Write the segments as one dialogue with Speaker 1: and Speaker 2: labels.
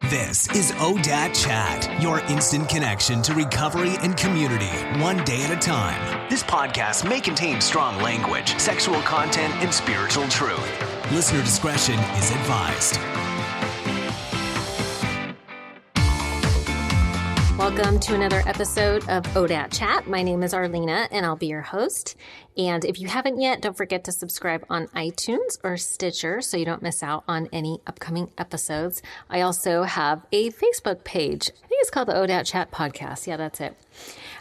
Speaker 1: This is ODAAT Chat, your instant connection to recovery and community, one day at a time. This podcast may contain strong language, sexual content, and spiritual truth. Listener discretion is advised.
Speaker 2: Welcome to another episode of ODAAT Chat. My name is Arlena, and I'll be your host. And if you haven't yet, don't forget to subscribe on iTunes or Stitcher so you don't miss out on any upcoming episodes. I also have a Facebook page. I think it's called the ODAAT Chat Podcast. Yeah, that's it.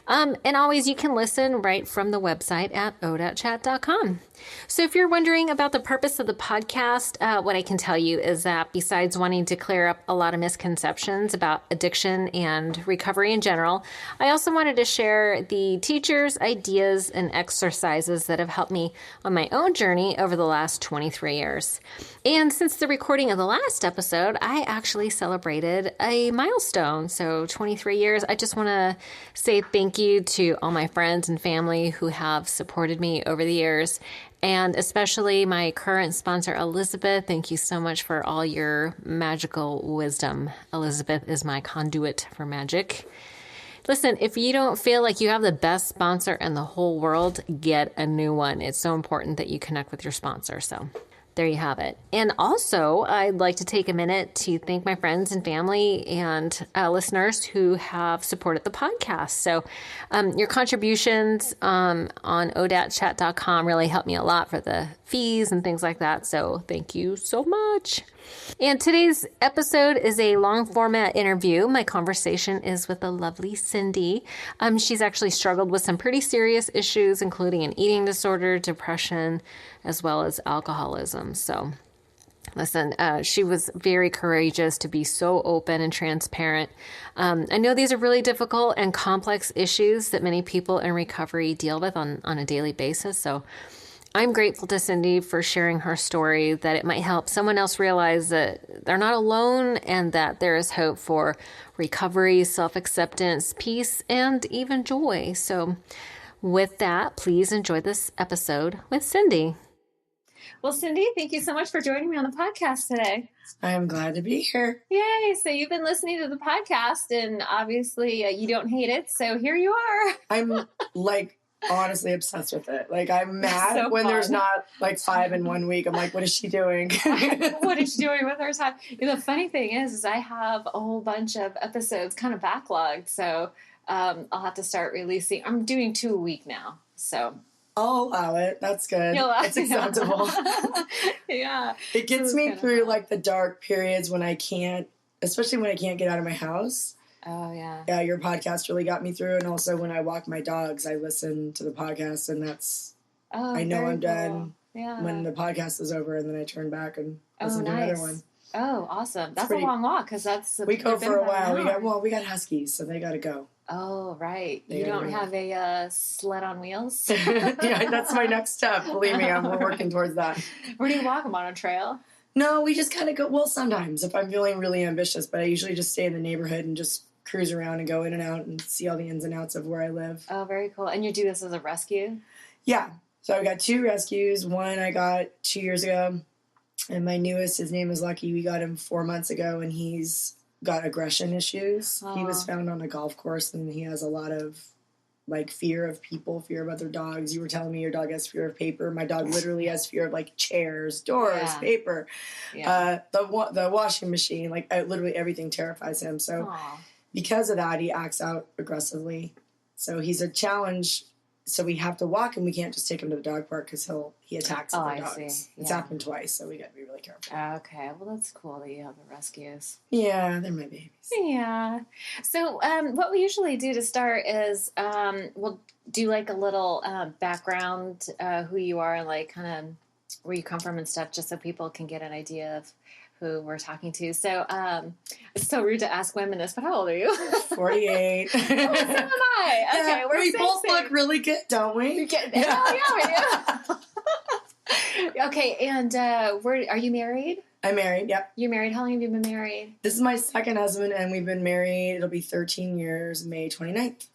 Speaker 2: And always you can listen right from the website at odaatchat.com. So if you're wondering about the purpose of the podcast, what I can tell you is that besides wanting to clear up a lot of misconceptions about addiction and recovery in general, I also wanted to share the teachers, ideas, and exercises that have helped me on my own journey over the last 23 years. And since the recording of the last episode, I actually celebrated a milestone. So 23 years. I just want to say thank you to all my friends and family who have supported me over the years. And especially my current sponsor, Elizabeth. Thank you so much for all your magical wisdom. Elizabeth is my conduit for magic. Listen, if you don't feel like you have the best sponsor in the whole world, get a new one. It's so important that you connect with your sponsor. So there you have it. And also, I'd like to take a minute to thank my friends and family and listeners who have supported the podcast. So your contributions on odaatchat.com really helped me a lot for the fees and things like that. So thank you so much. And today's episode is a long format interview. My conversation is with the lovely Cyndi. She's actually struggled with some pretty serious issues, including an eating disorder, depression, as well as alcoholism. So listen, she was very courageous to be so open and transparent. I know these are really difficult and complex issues that many people in recovery deal with on a daily basis. So I'm grateful to Cyndi for sharing her story, that it might help someone else realize that they're not alone and that there is hope for recovery, self-acceptance, peace, and even joy. So with that, please enjoy this episode with Cyndi. Well, Cyndi, thank you so much for joining me on the podcast today.
Speaker 3: I am glad to be here.
Speaker 2: Yay. So you've been listening to the podcast and obviously you don't hate it. So here you are.
Speaker 3: I'm honestly obsessed with it. I'm mad
Speaker 2: so
Speaker 3: when
Speaker 2: fun.
Speaker 3: There's not 5 in 1 week. I'm like, what is she doing?
Speaker 2: What is she doing with her time? The funny thing is I have a whole bunch of episodes kind of backlogged. So I'll have to start releasing. I'm doing 2 a week now. So
Speaker 3: I'll allow it. That's good. It's acceptable.
Speaker 2: Yeah.
Speaker 3: It gets me through the dark periods when especially when I can't get out of my house.
Speaker 2: Oh, yeah.
Speaker 3: Yeah, your podcast really got me through. And also when I walk my dogs, I listen to the podcast, and I know I'm done when the podcast is over, and then I turn back and listen to another one.
Speaker 2: Oh, awesome. That's a long walk because we
Speaker 3: go for a while. We got huskies, so they got to go.
Speaker 2: Oh, right. You don't have a sled on wheels?
Speaker 3: Yeah, that's my next step. Believe me, we're working towards that.
Speaker 2: Where do you walk them, on a trail?
Speaker 3: No, we just kind of go, well, sometimes if I'm feeling really ambitious, but I usually just stay in the neighborhood and just cruise around and go in and out and see all the ins and outs of where I live.
Speaker 2: Oh, very cool. And you do this as a rescue?
Speaker 3: Yeah. So I've got 2 rescues. One I got 2 years ago, and my newest, his name is Lucky. We got him 4 months ago, and he's got aggression issues. He was found on a golf course, and he has a lot of fear of people, fear of other dogs. You were telling me your dog has fear of paper. My dog literally has fear of chairs, doors, paper, the washing machine. Literally everything terrifies him. So because of that, he acts out aggressively. So he's a challenge. So we have to walk him. We can't just take him to the dog park because he attacks other dogs. See. It's happened twice, so we got to be really careful.
Speaker 2: Okay, well that's cool that you have the rescues.
Speaker 3: Yeah, they're my babies.
Speaker 2: Yeah. So what we usually do to start is we'll do a little background, who you are and kind of where you come from and stuff, just so people can get an idea of who we're talking to. So it's so rude to ask women this, but how old are you?
Speaker 3: 48.
Speaker 2: Oh, so am I. Okay,
Speaker 3: we both look really good, don't we?
Speaker 2: Yeah, we do. Okay, and are you married?
Speaker 3: I'm married, yep.
Speaker 2: You're married? How long have you been married?
Speaker 3: This is my second husband, and we've been married, it'll be 13 years, May 29th.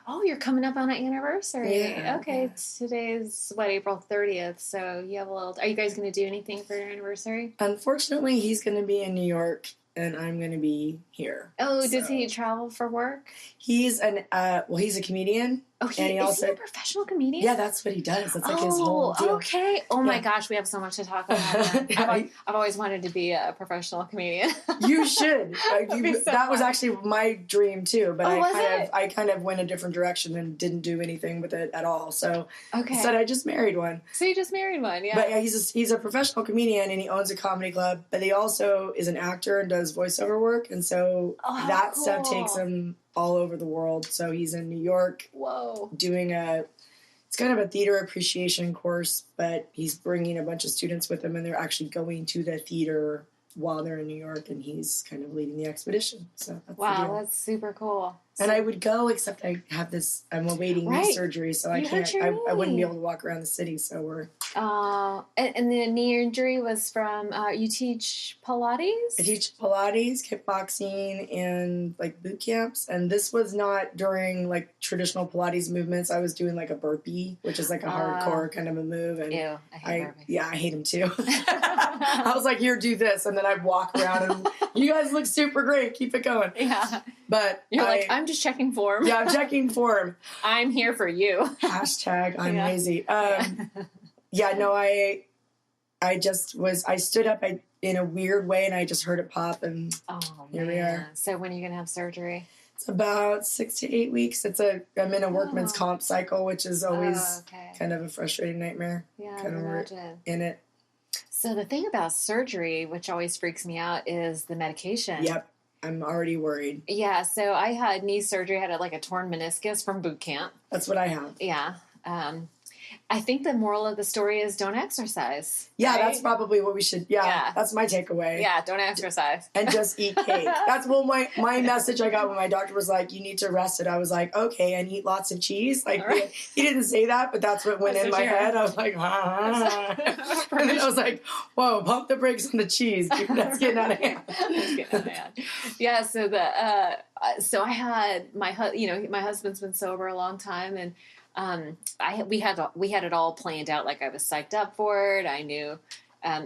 Speaker 2: Oh, you're coming up on an anniversary.
Speaker 3: Yeah.
Speaker 2: Okay, yeah. Today's, April 30th, so you have a little... Are you guys going to do anything for your anniversary?
Speaker 3: Unfortunately, he's going to be in New York and I'm going to be here.
Speaker 2: Oh,
Speaker 3: so.
Speaker 2: Does he travel for work?
Speaker 3: He's he's a comedian.
Speaker 2: Oh,
Speaker 3: is he a
Speaker 2: professional comedian?
Speaker 3: Yeah, that's what he does. That's like his whole deal.
Speaker 2: Okay. Oh my gosh, we have so much to talk about. I've always wanted to be a professional comedian.
Speaker 3: You should. That was actually my dream too, but I kind of went a different direction and didn't do anything with it at all. So instead I just married one.
Speaker 2: So you just married one, yeah.
Speaker 3: But yeah, he's a professional comedian and he owns a comedy club, but he also is an actor and does voiceover work, and so that stuff takes him all over the world. So he's in New York.
Speaker 2: Whoa.
Speaker 3: Doing it's kind of a theater appreciation course, but he's bringing a bunch of students with him, and they're actually going to the theater while they're in New York, and he's kind of leading the expedition. So that's the deal.
Speaker 2: That's super cool.
Speaker 3: And I would go, except I'm awaiting knee surgery, so I wouldn't be able to walk around the city, so we're...
Speaker 2: and the knee injury was from, you teach Pilates?
Speaker 3: I teach Pilates, kickboxing, and, like, boot camps, and this was not during, like, traditional Pilates movements. I was doing, like, a burpee, which is, like, a hardcore kind of a move, and
Speaker 2: ew, I hate burpees.
Speaker 3: Yeah, I hate them, too. I was like, here, do this, and then I'd walk around, and you guys look super great, keep it going.
Speaker 2: Yeah.
Speaker 3: But
Speaker 2: you're like, I'm just checking form.
Speaker 3: Yeah, I'm checking form.
Speaker 2: I'm here for you.
Speaker 3: Hashtag I'm lazy. Yeah, no, I stood up in a weird way, and I just heard it pop, and here we are.
Speaker 2: So when are you going to have surgery?
Speaker 3: It's about 6 to 8 weeks. I'm in a workman's comp cycle, which is always kind of a frustrating nightmare.
Speaker 2: Yeah, I can imagine.
Speaker 3: In it.
Speaker 2: So the thing about surgery, which always freaks me out, is the medication.
Speaker 3: Yep. I'm already worried.
Speaker 2: Yeah, so I had knee surgery. I had a torn meniscus from boot camp.
Speaker 3: That's what I have.
Speaker 2: Yeah. I think the moral of the story is don't exercise.
Speaker 3: Yeah,
Speaker 2: right?
Speaker 3: That's probably what we should. Yeah, that's my takeaway.
Speaker 2: Yeah, don't exercise.
Speaker 3: And just eat cake. That's my message I got when my doctor was like, you need to rest it. I was like, okay, and eat lots of cheese. Like, right. He didn't say that, but that's what went in my head. I was like, And then I was like, whoa, pump the brakes on the cheese. Dude, that's getting out of hand.
Speaker 2: Yeah, so so I had my husband's been sober a long time, and we had it all planned out. Like, I was psyched up for it. I knew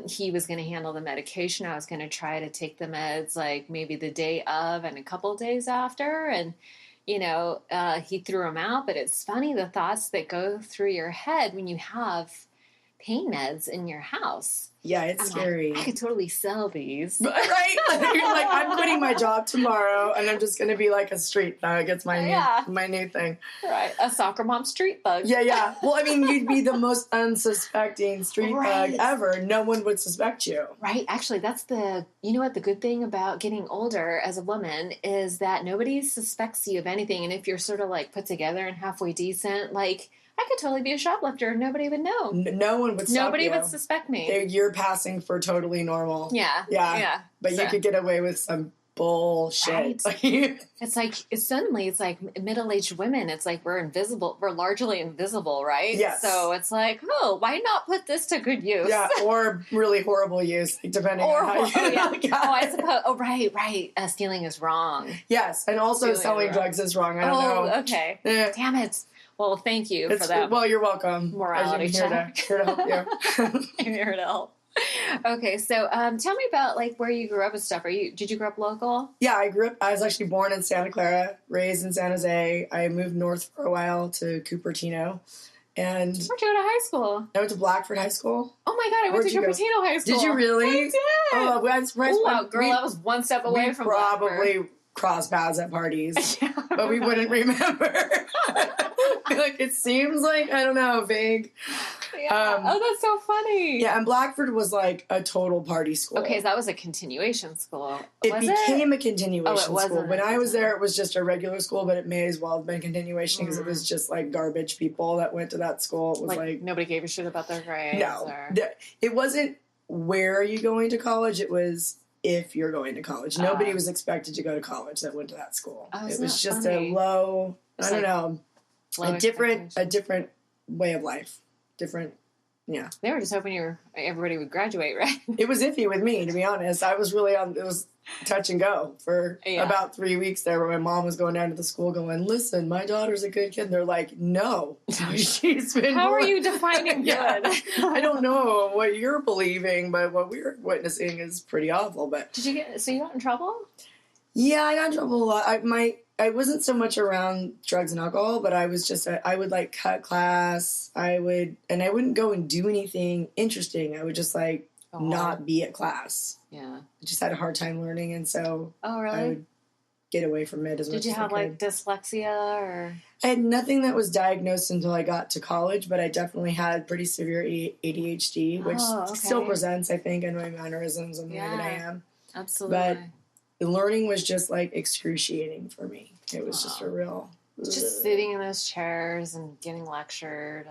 Speaker 2: he was going to handle the medication. I was going to try to take the meds like maybe the day of and a couple days after. And, he threw them out. But it's funny, the thoughts that go through your head when you have pain meds in your house.
Speaker 3: Yeah, it's scary.
Speaker 2: I could totally sell these.
Speaker 3: Right? You're like, I'm quitting my job tomorrow, and I'm just going to be like a street thug. It's my new thing.
Speaker 2: Right. A soccer mom street thug.
Speaker 3: Yeah. Well, I mean, you'd be the most unsuspecting street thug ever. No one would suspect you. Right.
Speaker 2: Actually, that's the good thing about getting older as a woman is that nobody suspects you of anything. And if you're sort of like put together and halfway decent, like, I could totally be a shoplifter. Nobody would know.
Speaker 3: No one would stop you.
Speaker 2: Nobody would suspect me.
Speaker 3: You're passing for totally normal.
Speaker 2: Yeah.
Speaker 3: But you could get away with some bullshit.
Speaker 2: Right. It's like middle-aged women. It's like we're invisible. We're largely invisible, right?
Speaker 3: Yes.
Speaker 2: So it's like, why not put this to good use?
Speaker 3: Yeah, or really horrible use, depending on how you
Speaker 2: I suppose. Oh, right. Stealing is wrong.
Speaker 3: Yes, and also selling drugs is wrong. I don't know.
Speaker 2: Okay. Damn it. Well, thank you for that.
Speaker 3: Well, you're welcome.
Speaker 2: Morality check.
Speaker 3: Here to help you.
Speaker 2: I'm here to help. Okay, so tell me about like where you grew up and stuff. Did you grow up local?
Speaker 3: Yeah, I was actually born in Santa Clara, raised in San Jose. I moved north for a while to Cupertino. And
Speaker 2: where'd you go to high school?
Speaker 3: I went to Blackford High School.
Speaker 2: Oh my God, I went to Cupertino High School.
Speaker 3: Did you really?
Speaker 2: I did.
Speaker 3: Oh, that's right.
Speaker 2: Wow, girl, I was one step away from
Speaker 3: probably
Speaker 2: Blackford.
Speaker 3: Cross paths at parties, but we wouldn't remember. Like, it seems like, I don't know, vague.
Speaker 2: Yeah. That's so funny.
Speaker 3: Yeah, and Blackford was like a total party school.
Speaker 2: Okay, so that was a continuation school.
Speaker 3: It became a continuation school. When I was there, it was just a regular school, but it may as well have been continuation because it was just like garbage people that went to that school. It was like
Speaker 2: nobody gave a shit about their grades.
Speaker 3: No, it wasn't where are you going to college. It was if you're going to college. Nobody was expected to go to college that went to that school. It was just a low, I don't know, a different way of life. Different, yeah.
Speaker 2: They were just hoping everybody would graduate, right?
Speaker 3: It was iffy with me, to be honest. I was really touch and go for about 3 weeks there, where my mom was going down to the school going, listen, my daughter's a good kid. And they're like, no, she's been
Speaker 2: How are you defining good?
Speaker 3: I don't know what you're believing, but what we're witnessing is pretty awful. But
Speaker 2: so you got in trouble?
Speaker 3: Yeah, I got in trouble a lot. I wasn't so much around drugs and alcohol, but I was just, I would like cut class. I wouldn't go and do anything interesting. I would just like not be at class.
Speaker 2: Yeah.
Speaker 3: I just had a hard time learning. And so I would get away from it as much as I could.
Speaker 2: Did you have like dyslexia or?
Speaker 3: I had nothing that was diagnosed until I got to college, but I definitely had pretty severe ADHD, which still presents, I think, in my mannerisms and the way that I am.
Speaker 2: Absolutely.
Speaker 3: But the learning was just like excruciating for me. It was just a real...
Speaker 2: Just sitting in those chairs and getting lectured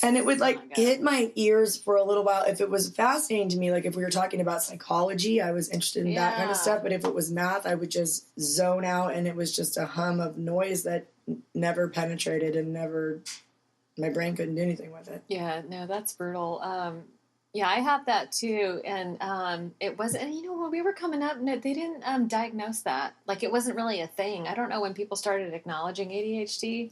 Speaker 3: and it would like hit my ears for a little while. If it was fascinating to me, like if we were talking about psychology, I was interested in that kind of stuff. But if it was math, I would just zone out, and it was just a hum of noise that never penetrated and my brain couldn't do anything with it.
Speaker 2: Yeah, no, that's brutal. Yeah, I have that too, and it wasn't. And when we were coming up, no, they didn't diagnose that. Like, it wasn't really a thing. I don't know when people started acknowledging ADHD.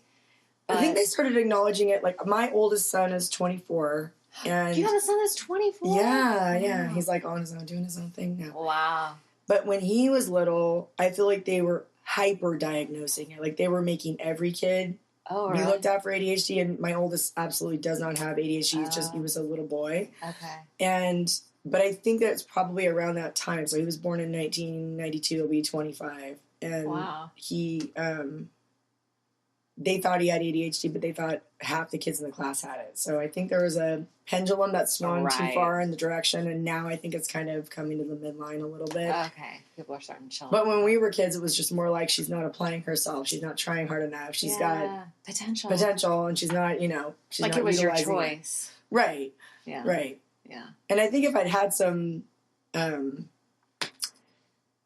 Speaker 3: I think they started acknowledging it. Like, my oldest son is 24, and
Speaker 2: you have a son that's 24.
Speaker 3: Yeah, he's like on his own, doing his own thing now.
Speaker 2: Wow.
Speaker 3: But when he was little, I feel like they were hyper diagnosing it. Like, they were making every kid.
Speaker 2: Oh,
Speaker 3: we
Speaker 2: really?
Speaker 3: looked out for ADHD, and my oldest absolutely does not have ADHD. It's just he was a little boy.
Speaker 2: Okay.
Speaker 3: But I think that's probably around that time. So he was born in 1992. He'll be 25. And he, they thought he had ADHD, but they thought half the kids in the class had it. So I think there was a pendulum that swung too far in the direction, and now I think it's kind of coming to the midline a little bit.
Speaker 2: Okay. People are starting to chill.
Speaker 3: But when we were kids, it was just more like she's not applying herself. She's not trying hard enough. She's got potential, and she's not, she's
Speaker 2: like
Speaker 3: not
Speaker 2: it was your
Speaker 3: utilizing
Speaker 2: choice.
Speaker 3: It. Right.
Speaker 2: Yeah.
Speaker 3: Right.
Speaker 2: Yeah.
Speaker 3: And I think if I'd had some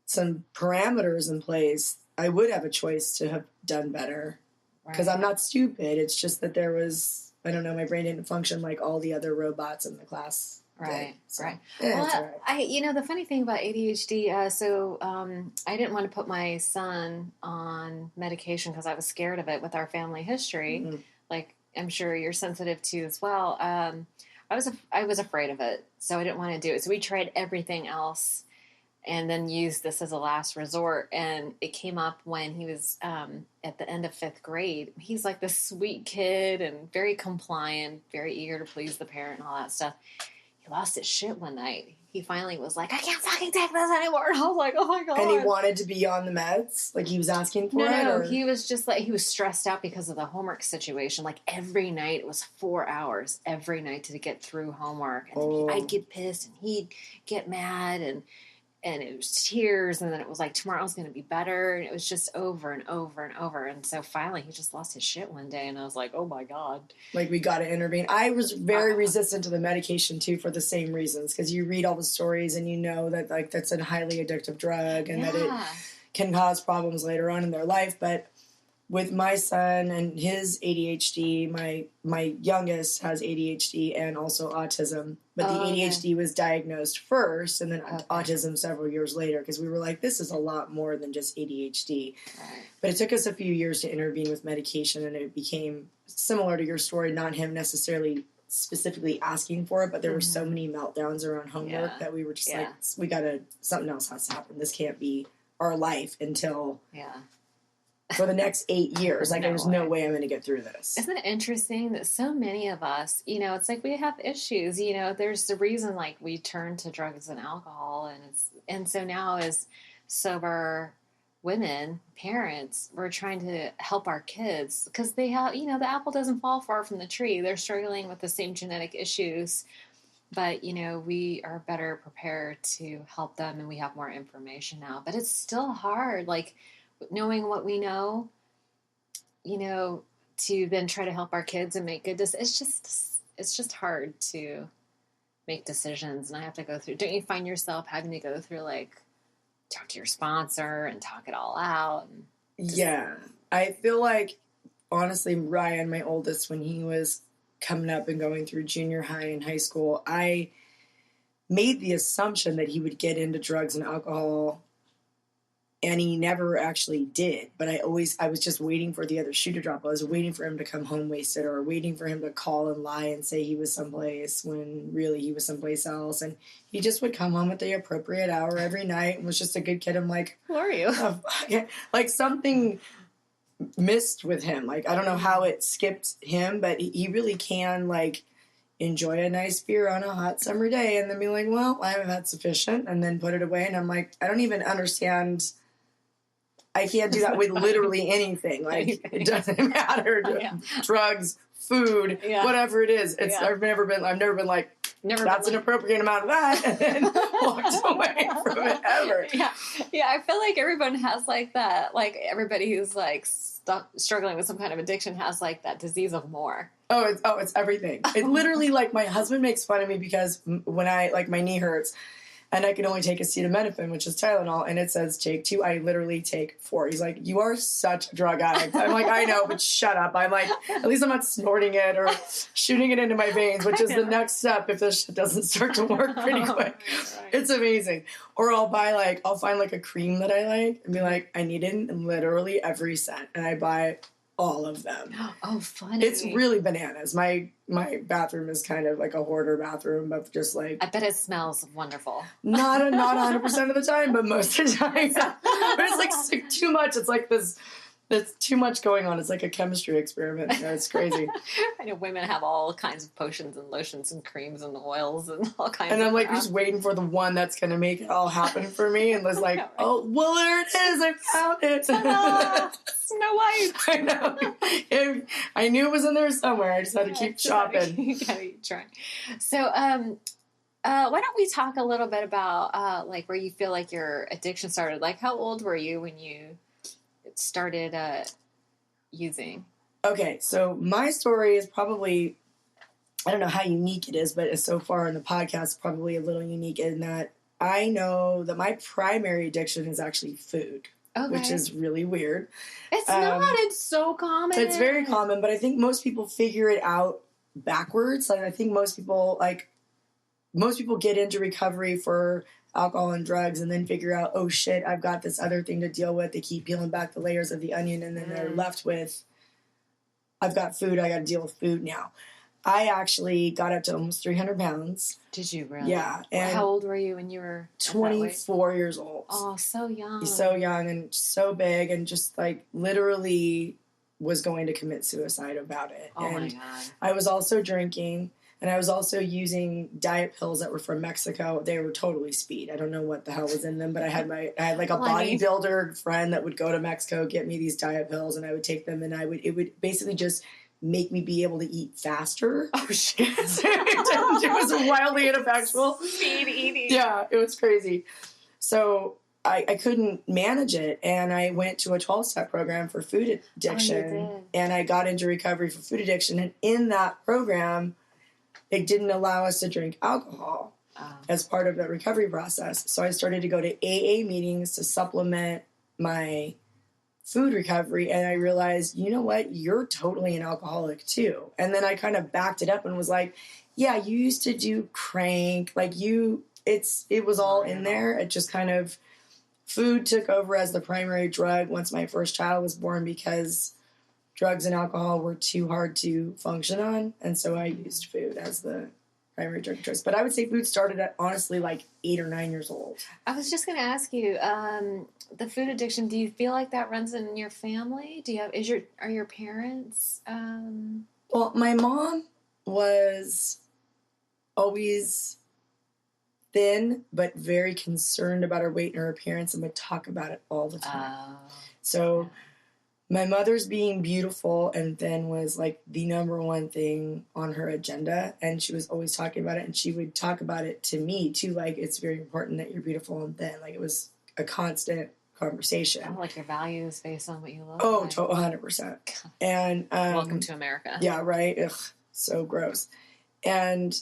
Speaker 3: parameters in place, I would have a choice to have done better. Because I'm not stupid. It's just that there was, I don't know, my brain didn't function like all the other robots in the class.
Speaker 2: Right,
Speaker 3: so,
Speaker 2: right.
Speaker 3: Yeah,
Speaker 2: well, the funny thing about ADHD, I didn't want to put my son on medication because I was scared of it with our family history. Mm-hmm. Like, I'm sure you're sensitive to as well. I was afraid of it, so I didn't want to do it. So we tried everything else and then used this as a last resort. And it came up when he was at the end of 5th grade. He's like this sweet kid and very compliant, very eager to please the parent and all that stuff. He lost his shit one night. He finally was like, I can't fucking take this anymore. And I was like, oh my God.
Speaker 3: And he wanted to be on the meds? Like he was asking for it?
Speaker 2: No, he was just like, he was stressed out because of the homework situation. Like every night, it was 4 hours every night to get through homework. And I'd get pissed and he'd get mad and it was tears, and then it was like, tomorrow's going to be better, and it was just over and over and over, and so finally he just lost his shit one day, and I was like, oh my God. Like,
Speaker 3: we got to intervene. I was very resistant to the medication, too, for the same reasons, because you read all the stories, and you know that, like, that's a highly addictive drug, and that it can cause problems later on in their life, but with my son and his ADHD, my youngest has ADHD and also autism. But the ADHD was diagnosed first and then autism several years later because we were like, this is a lot more than just ADHD. Right. But it took us a few years to intervene with medication, and it became similar to your story, not him necessarily specifically asking for it, but there were so many meltdowns around homework that we were just like, something else has to happen. This can't be our life until... for the next 8 years. Like, there's no way I'm going to get through this.
Speaker 2: Isn't it interesting that so many of us, it's like we have issues, there's the reason, like, we turn to drugs and alcohol, and so now as sober women, parents, we're trying to help our kids because they have, the apple doesn't fall far from the tree. They're struggling with the same genetic issues, but, we are better prepared to help them, and we have more information now, but it's still hard. Like, knowing what we know, to then try to help our kids and make good decisions. It's just hard to make decisions. And I have to go through, don't you find yourself having to go through, like, talk to your sponsor and talk it all out?
Speaker 3: Yeah. I feel like, honestly, Ryan, my oldest, when he was coming up and going through junior high and high school, I made the assumption that he would get into drugs and alcohol And he never actually did. But I was just waiting for the other shoe to drop. I was waiting for him to come home wasted, or waiting for him to call and lie and say he was someplace when really he was someplace else. And he just would come home at the appropriate hour every night and was just a good kid. I'm like,
Speaker 2: who are you?
Speaker 3: Like something missed with him. Like, I don't know how it skipped him, but he really can, like, enjoy a nice beer on a hot summer day and then be like, well, I haven't had sufficient, and then put it away. And I'm like, I don't even understand. I can't do that with literally anything. Like, it doesn't matter. Drugs, food, whatever it is. I've never been like, that's an appropriate amount of that, and then walked away from it ever.
Speaker 2: Yeah, I feel like everyone has like that. Like, everybody who's like struggling with some kind of addiction has like that disease of more.
Speaker 3: It's everything. It literally, like, my husband makes fun of me because when my knee hurts and I can only take acetaminophen, which is Tylenol, and it says take 2, I literally take 4. He's like, you are such a drug addict. I'm like, I know, but shut up. I'm like, at least I'm not snorting it or shooting it into my veins, which is the next step if this shit doesn't start to work pretty quick. Right. It's amazing. Or I'll find like a cream that I like and be like, I need it in literally every scent, and I buy all of them.
Speaker 2: Oh, funny.
Speaker 3: It's really bananas. My bathroom is kind of like a hoarder bathroom, but just like...
Speaker 2: I bet it smells wonderful.
Speaker 3: Not 100% of the time, but most of the time. But it's like too much. It's like this... There's too much going on. It's like a chemistry experiment. It's crazy.
Speaker 2: I know women have all kinds of potions and lotions and creams and oils and all kinds of...
Speaker 3: And I'm like just waiting for the one that's going to make it all happen for me. And was like, right. Oh, well, there it is. I found it.
Speaker 2: Snow White.
Speaker 3: I know. I knew it was in there somewhere. I just had to keep shopping.
Speaker 2: You gotta keep trying. So, why don't we talk a little bit about like where you feel like your addiction started? Like, how old were you when you started using?
Speaker 3: Okay, so my story is probably, I don't know how unique it is, but so far in the podcast, probably a little unique in that I know that my primary addiction is actually food. Okay. Which is really weird.
Speaker 2: It's not. It's so common.
Speaker 3: It's very common, but I think most people figure it out backwards. Like, I think most people get into recovery for alcohol and drugs and then figure out, oh shit, I've got this other thing to deal with. They keep peeling back the layers of the onion, and then they're left with, I've got food, I got to deal with food now. I actually got up to almost 300 pounds.
Speaker 2: Did you really?
Speaker 3: Yeah. And
Speaker 2: how old were you when you were
Speaker 3: 24 years old.
Speaker 2: Oh, so young.
Speaker 3: So young and so big, and just like literally was going to commit suicide about it.
Speaker 2: Oh,
Speaker 3: and
Speaker 2: my God.
Speaker 3: I was also drinking, and I was also using diet pills that were from Mexico. They were totally speed. I don't know what the hell was in them, but I had like a bodybuilder friend that would go to Mexico, get me these diet pills, and I would take them, and it would basically just make me be able to eat faster.
Speaker 2: Oh, shit.
Speaker 3: It was wildly ineffectual.
Speaker 2: Speed eating.
Speaker 3: Yeah, it was crazy. So I couldn't manage it, and I went to a 12-step program for food addiction, and I got into recovery for food addiction, and in that program, it didn't allow us to drink alcohol as part of the recovery process. So I started to go to AA meetings to supplement my food recovery, and I realized, you know what, you're totally an alcoholic too. And then I kind of backed it up and was like, yeah, you used to do crank, like it was all in there. It just kind of, food took over as the primary drug once my first child was born, because drugs and alcohol were too hard to function on, and so I used food as the primary drug of choice. But I would say food started at honestly like 8 or 9 years old.
Speaker 2: I was just going to ask you, the food addiction, do you feel like that runs in your family? Are your parents?
Speaker 3: Well, my mom was always thin, but very concerned about her weight and her appearance, and would talk about it all the time. So my mother's being beautiful and thin was like the number one thing on her agenda, and she was always talking about it, and she would talk about it to me too, like, it's very important that you're beautiful and thin. Like, it was a constant conversation.
Speaker 2: Oh, like your values based on what you look
Speaker 3: like. 100%. And
Speaker 2: welcome to America.
Speaker 3: Yeah, right. Ugh, so gross. And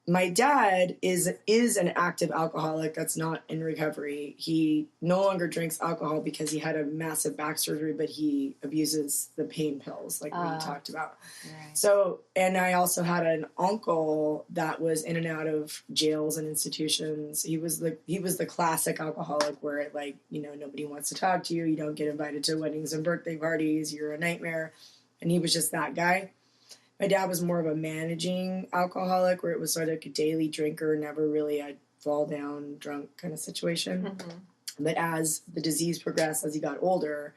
Speaker 3: my dad is an active alcoholic that's not in recovery. He no longer drinks alcohol because he had a massive back surgery, but he abuses the pain pills like we talked about. Right. So, and I also had an uncle that was in and out of jails and institutions. He was the classic alcoholic where like, you know, nobody wants to talk to you. You don't get invited to weddings and birthday parties. You're a nightmare. And he was just that guy. My dad was more of a managing alcoholic where it was sort of like a daily drinker, never really a fall down drunk kind of situation. Mm-hmm. But as the disease progressed, as he got older,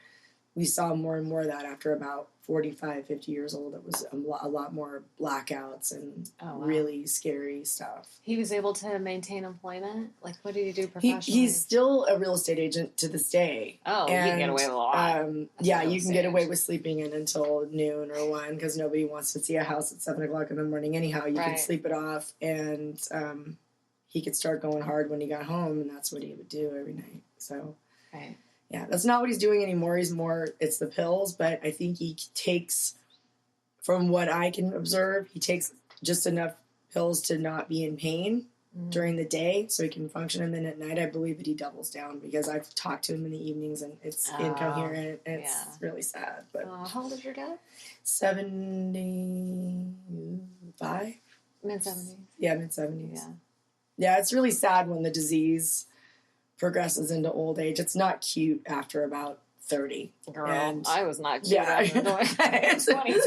Speaker 3: we saw more and more of that after about 45, 50 years old. It was a lot more blackouts and really scary stuff.
Speaker 2: He was able to maintain employment? Like, what did he do professionally?
Speaker 3: He's still a real estate agent to this day.
Speaker 2: Oh, and, you can get away with a lot.
Speaker 3: Yeah, you can get away with sleeping in until noon or 1 because nobody wants to see a house at 7 o'clock in the morning anyhow. You can sleep it off, and he could start going hard when he got home, and that's what he would do every night. So, right. Yeah, that's not what he's doing anymore. It's the pills, but I think he takes, from what I can observe, he takes just enough pills to not be in pain during the day so he can function. And then at night, I believe that he doubles down because I've talked to him in the evenings and it's incoherent and it's really sad. But
Speaker 2: how old is your dad?
Speaker 3: 75.
Speaker 2: Mid-70s.
Speaker 3: Yeah, mid-70s. Yeah. Yeah, it's really sad when the disease progresses into old age. It's not cute after about 30.
Speaker 2: Girl, and I was not cute after 25.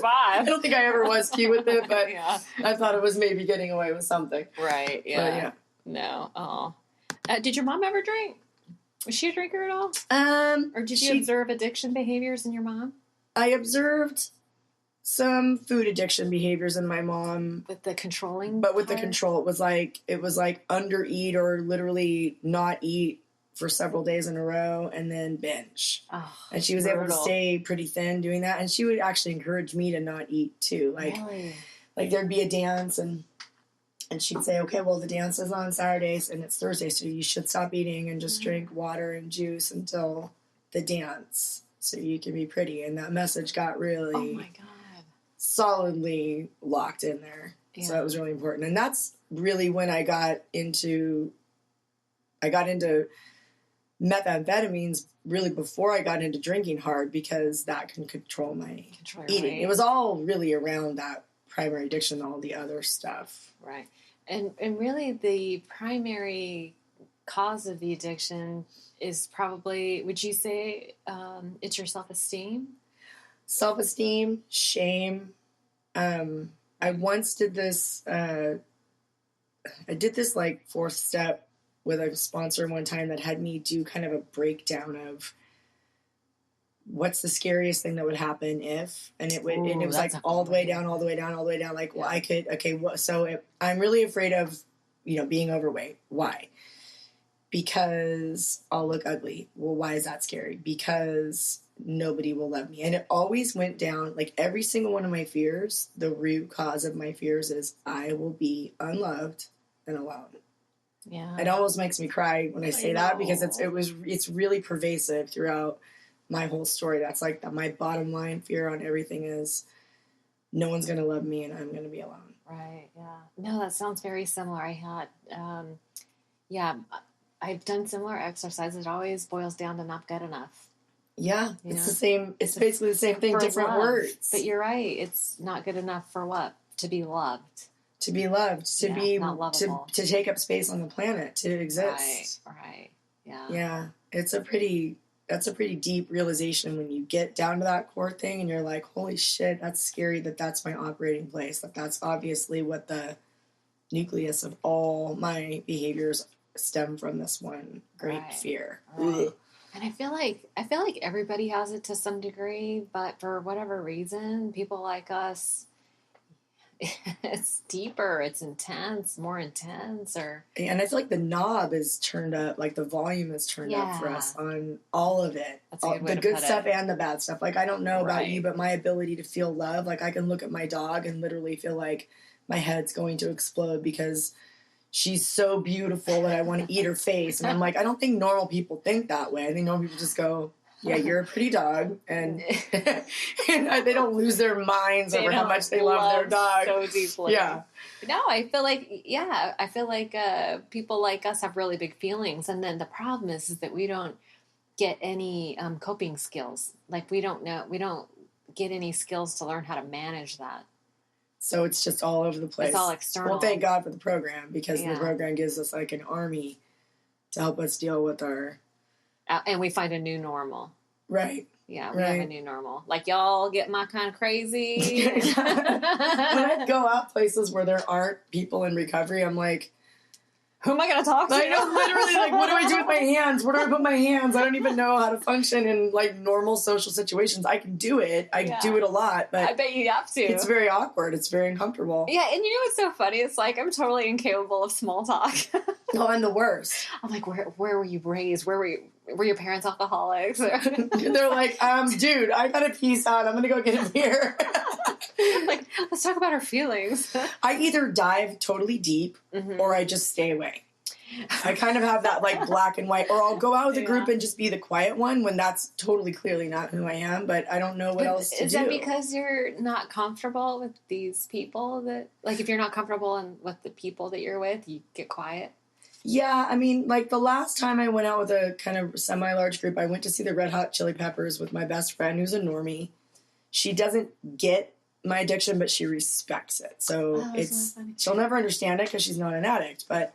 Speaker 3: I don't think I ever was cute with it, but I thought it was maybe getting away with something.
Speaker 2: Right, yeah.
Speaker 3: But, yeah.
Speaker 2: No. Oh. Did your mom ever drink? Was she a drinker at all? Or did you observe addiction behaviors in your mom?
Speaker 3: I observed some food addiction behaviors in my mom.
Speaker 2: With the controlling?
Speaker 3: But with the control, it was like undereat or literally not eat for several days in a row and then binge. Oh, and she was able to stay pretty thin doing that. And she would actually encourage me to not eat too. Like there'd be a dance and she'd say, okay, well, the dance is on Saturdays and it's Thursday, so you should stop eating and just drink water and juice until the dance so you can be pretty. And that message got really...
Speaker 2: Oh, my God.
Speaker 3: Solidly locked in there. Yeah. So that was really important. And that's really when I got into methamphetamines really before I got into drinking hard because that can control my eating. Right. It was all really around that primary addiction, all the other stuff.
Speaker 2: Right. And really the primary cause of the addiction is probably, would you say, it's your self-esteem?
Speaker 3: Self-esteem, shame. I once did this, like 4th step with a sponsor one time that had me do kind of a breakdown of what's the scariest thing that would happen if, and it was like all the way down. Like, well, I could, I'm really afraid of, being overweight. Why? Because I'll look ugly. Well, why is that scary? Because nobody will love me. And it always went down, like every single one of my fears, the root cause of my fears is I will be unloved and alone. Yeah. It almost makes me cry when I say that because it's really pervasive throughout my whole story. That's like my bottom line fear on everything is no one's going to love me and I'm going to be alone.
Speaker 2: Right. Yeah. No, that sounds very similar. I had, I've done similar exercises. It always boils down to not good enough.
Speaker 3: Yeah, it's the same. It's basically the same thing, different words.
Speaker 2: But you're right. It's not good enough for what? To be loved.
Speaker 3: To be loved. To be to take up space on the planet. To exist.
Speaker 2: Right. Yeah.
Speaker 3: Yeah. That's a pretty deep realization when you get down to that core thing and you're like, holy shit, that's scary that's my operating place. That's obviously what the nucleus of all my behaviors stem from, this one great fear.
Speaker 2: Right. And I feel like everybody has it to some degree, but for whatever reason, people like us, it's deeper, it's intense, more intense,
Speaker 3: and I feel like the knob is turned up, like the volume is turned up for us on all of it.
Speaker 2: That's a good way
Speaker 3: the good stuff and the bad stuff. Like, I don't know about you, but my ability to feel love, like I can look at my dog and literally feel like my head's going to explode because she's so beautiful that I want to eat her face. And I'm like, I don't think normal people think that way. I think normal people just go, yeah, you're a pretty dog. And, and they don't lose their minds over how much they love their dog.
Speaker 2: So deeply.
Speaker 3: Yeah.
Speaker 2: No, I feel like people like us have really big feelings. And then the problem is that we don't get any coping skills. Like we don't get any skills to learn how to manage that.
Speaker 3: So it's just all over the place.
Speaker 2: It's all external.
Speaker 3: Well, thank God for the program, because the program gives us like an army to help us deal with our...
Speaker 2: and we find a new normal.
Speaker 3: Right.
Speaker 2: Yeah, we have a new normal. Like, y'all get my kind of crazy.
Speaker 3: When I go out places where there aren't people in recovery, I'm like...
Speaker 2: Who am I going to talk to?
Speaker 3: I know, literally, like, what do I do with my hands? Where do I put my hands? I don't even know how to function in, like, normal social situations. I can do it. I do it a lot, but...
Speaker 2: I bet you have to.
Speaker 3: It's very awkward. It's very uncomfortable.
Speaker 2: Yeah, and you know what's so funny? It's like, I'm totally incapable of small talk.
Speaker 3: Oh, I'm the worst.
Speaker 2: I'm like, where were you raised? Were your parents alcoholics?
Speaker 3: They're like, dude, I gotta peace out. I'm gonna go get a beer.
Speaker 2: Like, let's talk about our feelings.
Speaker 3: I either dive totally deep or I just stay away. I kind of have that like black and white, or I'll go out with a group and just be the quiet one when that's totally clearly not who I am, but I don't know what else to do.
Speaker 2: Is that because you're not comfortable with these people that, like, if you're not comfortable with the people that you're with, you get quiet?
Speaker 3: Yeah, I mean, like the last time I went out with a kind of semi-large group, I went to see the Red Hot Chili Peppers with my best friend who's a normie. She doesn't get my addiction, but she respects it. So she'll never understand it because she's not an addict. But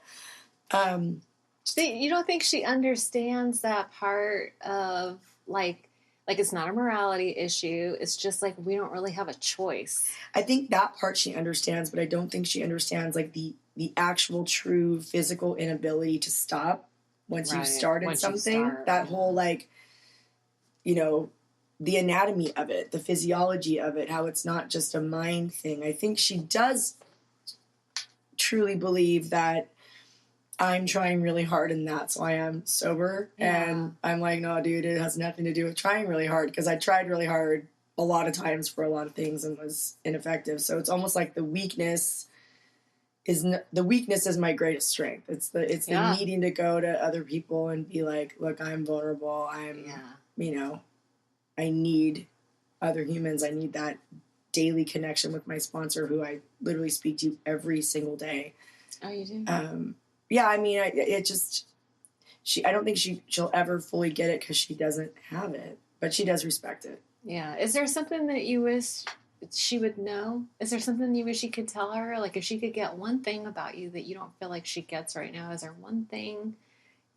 Speaker 2: you don't think she understands that part of like it's not a morality issue. It's just like we don't really have a choice.
Speaker 3: I think that part she understands, but I don't think she understands like the actual true physical inability to stop once you've started something. That whole like, you know, the anatomy of it, the physiology of it, how it's not just a mind thing. I think she does truly believe that I'm trying really hard and that's why I'm sober. Yeah. And I'm like, no, dude, it has nothing to do with trying really hard, because I tried really hard a lot of times for a lot of things and was ineffective. So it's almost like the weakness is my greatest strength. It's the needing to go to other people and be like, look, I'm vulnerable. You know, I need other humans. I need that daily connection with my sponsor, who I literally speak to every single day.
Speaker 2: Oh, you do?
Speaker 3: Yeah, I mean, I don't think she'll ever fully get it because she doesn't have it, but she does respect it.
Speaker 2: Yeah. Is there something that you wish she would know? Is there something you wish you could tell her? Like, if she could get one thing about you that you don't feel like she gets right now, is there one thing?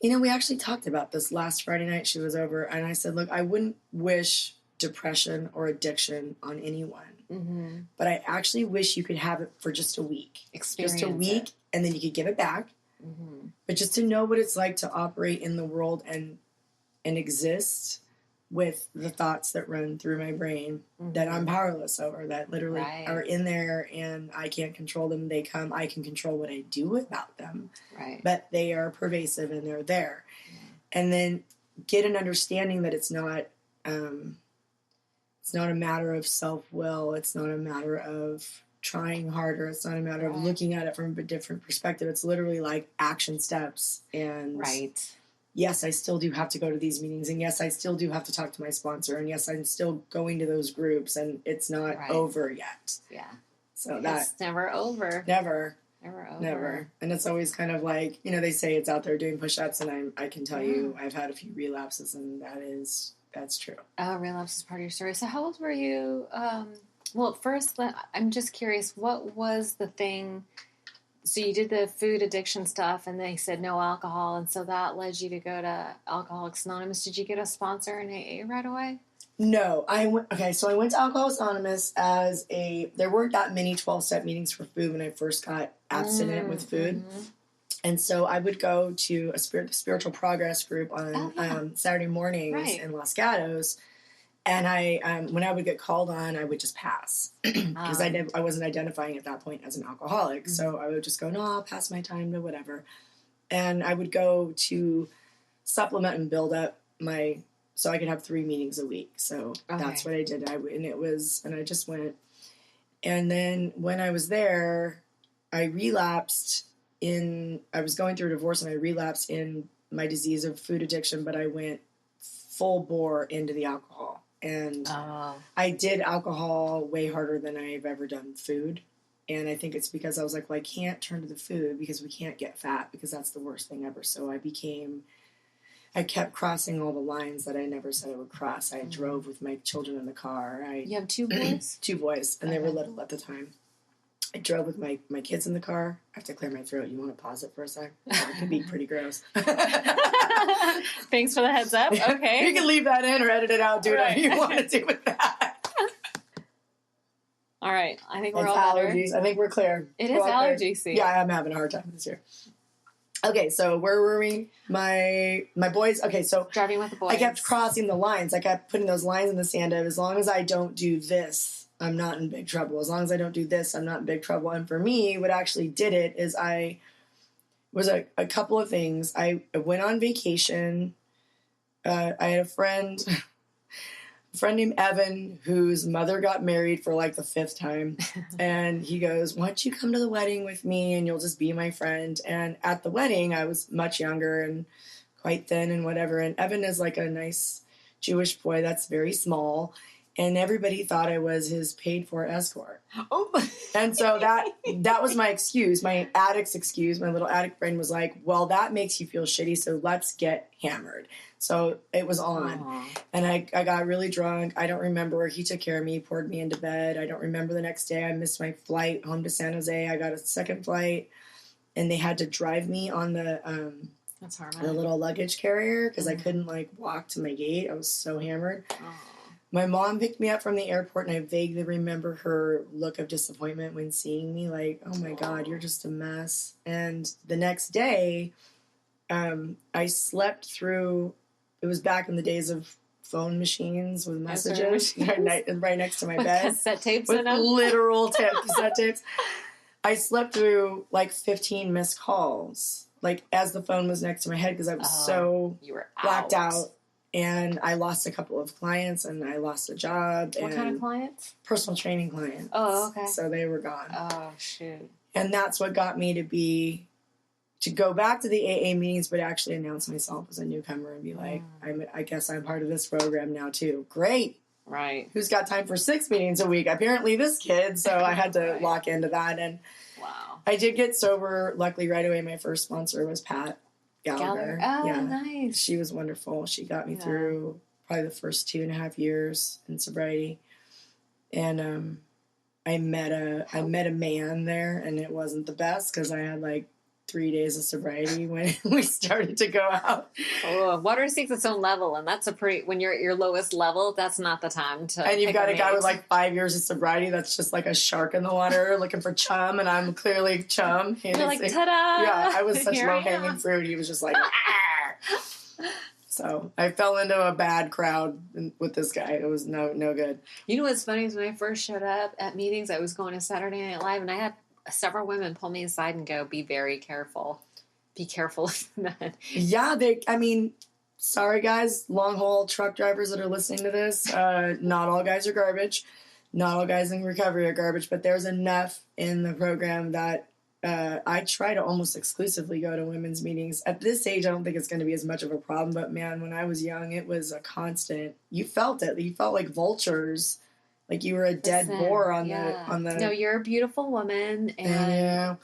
Speaker 3: You know, we actually talked about this last Friday night. She was over, and I said, look, I wouldn't wish depression or addiction on anyone, but I actually wish you could have it for just a week.
Speaker 2: Experience
Speaker 3: just a week, and then you could give it back. But just to know what it's like to operate in the world and exist with the thoughts that run through my brain that I'm powerless over, that literally are in there and I can't control them. They come, I can control what I do about them, but they are pervasive and they're there. And then get an understanding that it's not a matter of self-will. It's not a matter of trying harder. It's not a matter of looking at it from a different perspective. It's literally like action steps. And yes, I still do have to go to these meetings, and yes, I still do have to talk to my sponsor, and yes, I'm still going to those groups, and it's not over yet.
Speaker 2: Yeah.
Speaker 3: So
Speaker 2: that's never over.
Speaker 3: Never.
Speaker 2: Never over.
Speaker 3: Never. And it's always kind of like, you know, they say it's out there doing push-ups, and I can tell you I've had a few relapses, and that's true.
Speaker 2: Oh, relapse is part of your story. So how old were you? Well, first, I'm just curious, what was the thing? So you did the food addiction stuff, and they said no alcohol, and so that led you to go to Alcoholics Anonymous. Did you get a sponsor in AA right away?
Speaker 3: No. So I went to Alcoholics Anonymous there weren't that many 12-step meetings for food when I first got abstinent with food. And so I would go to a spiritual progress group on Saturday mornings in Los Gatos. And when I would get called on, I would just pass because I wasn't identifying at that point as an alcoholic. So I would just go, no, I'll pass my time to whatever. And I would go to supplement and build up so I could have 3 meetings a week. So that's what I did. And I just went. And then when I was there, I relapsed I was going through a divorce, and I relapsed in my disease of food addiction, but I went full bore into the alcohol. And I did alcohol way harder than I've ever done food. And I think it's because I was like, well, I can't turn to the food because we can't get fat because that's the worst thing ever. So I kept crossing all the lines that I never said I would cross. I drove with my children in the car. You
Speaker 2: have 2 boys?
Speaker 3: 2 boys, and they were little at the time. I drove with my kids in the car. I have to clear my throat. You want to pause it for a sec? It can be pretty gross.
Speaker 2: Thanks for the heads up. Okay.
Speaker 3: You can leave that in or edit it out. Do whatever you want to do with that.
Speaker 2: All right. I think we're
Speaker 3: it's
Speaker 2: all
Speaker 3: allergies.
Speaker 2: better.
Speaker 3: I think we're clear.
Speaker 2: It is allergy season.
Speaker 3: Yeah, I'm having a hard time this year. Okay, so where were we? My boys. Okay, so
Speaker 2: driving with the boys.
Speaker 3: I kept crossing the lines. I kept putting those lines in the sand of as long as I don't do this, I'm not in big trouble. As long as I don't do this, I'm not in big trouble. And for me, what actually did it is I was a couple of things. I went on vacation. I had a friend named Evan, whose mother got married for like the 5th time. And he goes, why don't you come to the wedding with me and you'll just be my friend? And at the wedding, I was much younger and quite thin and whatever. And Evan is like a nice Jewish boy that's very small. And everybody thought I was his paid-for escort. Oh. And so that was my excuse, my addict's excuse. My little addict brain was like, well, that makes you feel shitty, so let's get hammered. So it was on. Aww. And I got really drunk. I don't remember. He took care of me, poured me into bed. I don't remember the next day. I missed my flight home to San Jose. I got a second flight. And they had to drive me on the little luggage carrier because I couldn't, like, walk to my gate. I was so hammered. Aww. My mom picked me up from the airport, and I vaguely remember her look of disappointment when seeing me, like, oh, my God, you're just a mess. And the next day, I slept through, it was back in the days of phone machines with messages right next to my bed.
Speaker 2: Cassette tapes
Speaker 3: with
Speaker 2: in them?
Speaker 3: literal cassette tapes. I slept through, like, 15 missed calls, like, as the phone was next to my head because I was
Speaker 2: you were
Speaker 3: blacked out. And I lost a couple of clients, and I lost a job.
Speaker 2: What kind of clients?
Speaker 3: Personal training clients.
Speaker 2: Oh, okay.
Speaker 3: So they were gone.
Speaker 2: Oh, shoot.
Speaker 3: And that's what got me to go back to the AA meetings, but actually announce myself as a newcomer and be like, I guess I'm part of this program now, too. Great.
Speaker 2: Right.
Speaker 3: Who's got time for 6 meetings a week? Apparently this kid. So I had to lock into that. And
Speaker 2: wow.
Speaker 3: I did get sober, luckily, right away. My first sponsor was Pat Gallagher.
Speaker 2: Oh, yeah. Nice.
Speaker 3: She was wonderful. She got me through probably the first 2.5 years in sobriety. And I met a man there, and it wasn't the best because I had like 3 days of sobriety when we started to go out.
Speaker 2: Oh, water seeks its own level, and that's when you're at your lowest level, that's not the time to.
Speaker 3: And you've got a guy with like 5 years of sobriety that's just like a shark in the water looking for chum, and I'm clearly chum.
Speaker 2: You're like, ta-da!
Speaker 3: Yeah, I was such low-hanging fruit. He was just like, So I fell into a bad crowd with this guy. It was no good.
Speaker 2: You know what's funny is when I first showed up at meetings, I was going to Saturday Night Live, and I had several women pull me aside and go, be very careful. Be careful of men.
Speaker 3: Yeah, sorry guys, long haul truck drivers that are listening to this. Not all guys are garbage. Not all guys in recovery are garbage, but there's enough in the program that I try to almost exclusively go to women's meetings. At this age, I don't think it's going to be as much of a problem, but man, when I was young, it was a constant. You felt it. You felt like vultures. Like you were a dead boar on the.
Speaker 2: No, you're a beautiful woman, and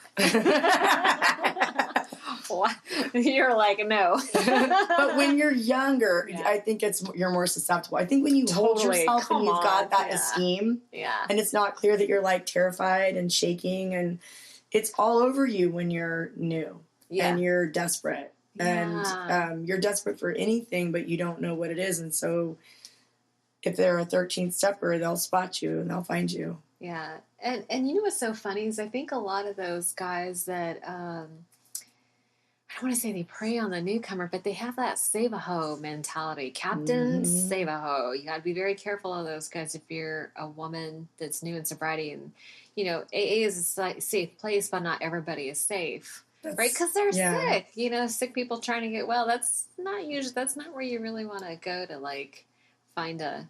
Speaker 2: you're like no.
Speaker 3: But when you're younger, I think you're more susceptible. I think when you hold yourself and you've got that esteem, and it's not clear that you're like terrified and shaking, and it's all over you when you're new and you're desperate, and you're desperate for anything, but you don't know what it is, and so. If they're a 13th stepper, they'll spot you and they'll find you.
Speaker 2: Yeah. And you know what's so funny is I think a lot of those guys that, I don't want to say they prey on the newcomer, but they have that save-a-hoe mentality. Captain, save-a-hoe. You got to be very careful of those guys if you're a woman that's new in sobriety. And, you know, AA is a safe place, but not everybody is safe. Right? Because they're sick. You know, sick people trying to get well. That's not where you really want to go to, like, find a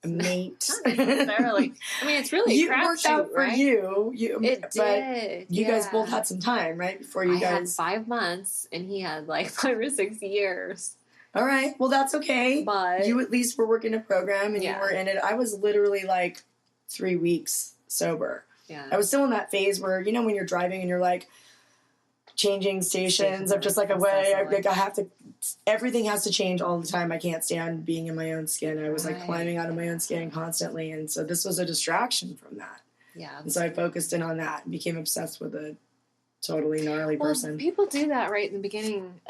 Speaker 3: mate.
Speaker 2: Not necessarily. I mean, it's really
Speaker 3: it worked out for you.
Speaker 2: It did.
Speaker 3: You guys both had some time, right? Before you
Speaker 2: I had 5 months, and he had like 5 or 6 years.
Speaker 3: all right, well, that's okay.
Speaker 2: But
Speaker 3: you at least were working a program and you were in it. I was literally like 3 weeks sober.
Speaker 2: Yeah.
Speaker 3: I was still in that phase where, you know, when you're driving and you're like changing stations of just like a way, I have to, everything has to change all the time. I can't stand being in my own skin. I was like climbing out of my own skin constantly. And so this was a distraction from that.
Speaker 2: Yeah.
Speaker 3: And so I focused in on that and became obsessed with a totally gnarly person.
Speaker 2: People do that right in the beginning,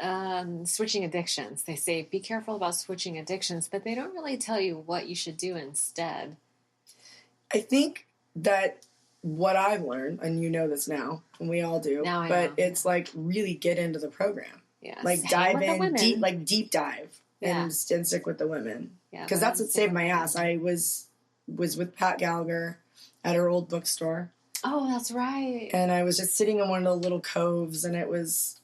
Speaker 2: switching addictions. They say, be careful about switching addictions, but they don't really tell you what you should do instead.
Speaker 3: I think that what I've learned, and you know this now, and we all do, it's like really get into the program.
Speaker 2: Yeah.
Speaker 3: Like dive in, deep dive and stick with the women. Yeah. Because that's what saved my ass. I was with Pat Gallagher at her old bookstore.
Speaker 2: Oh, that's right.
Speaker 3: And I was just sitting in one of the little coves, and it was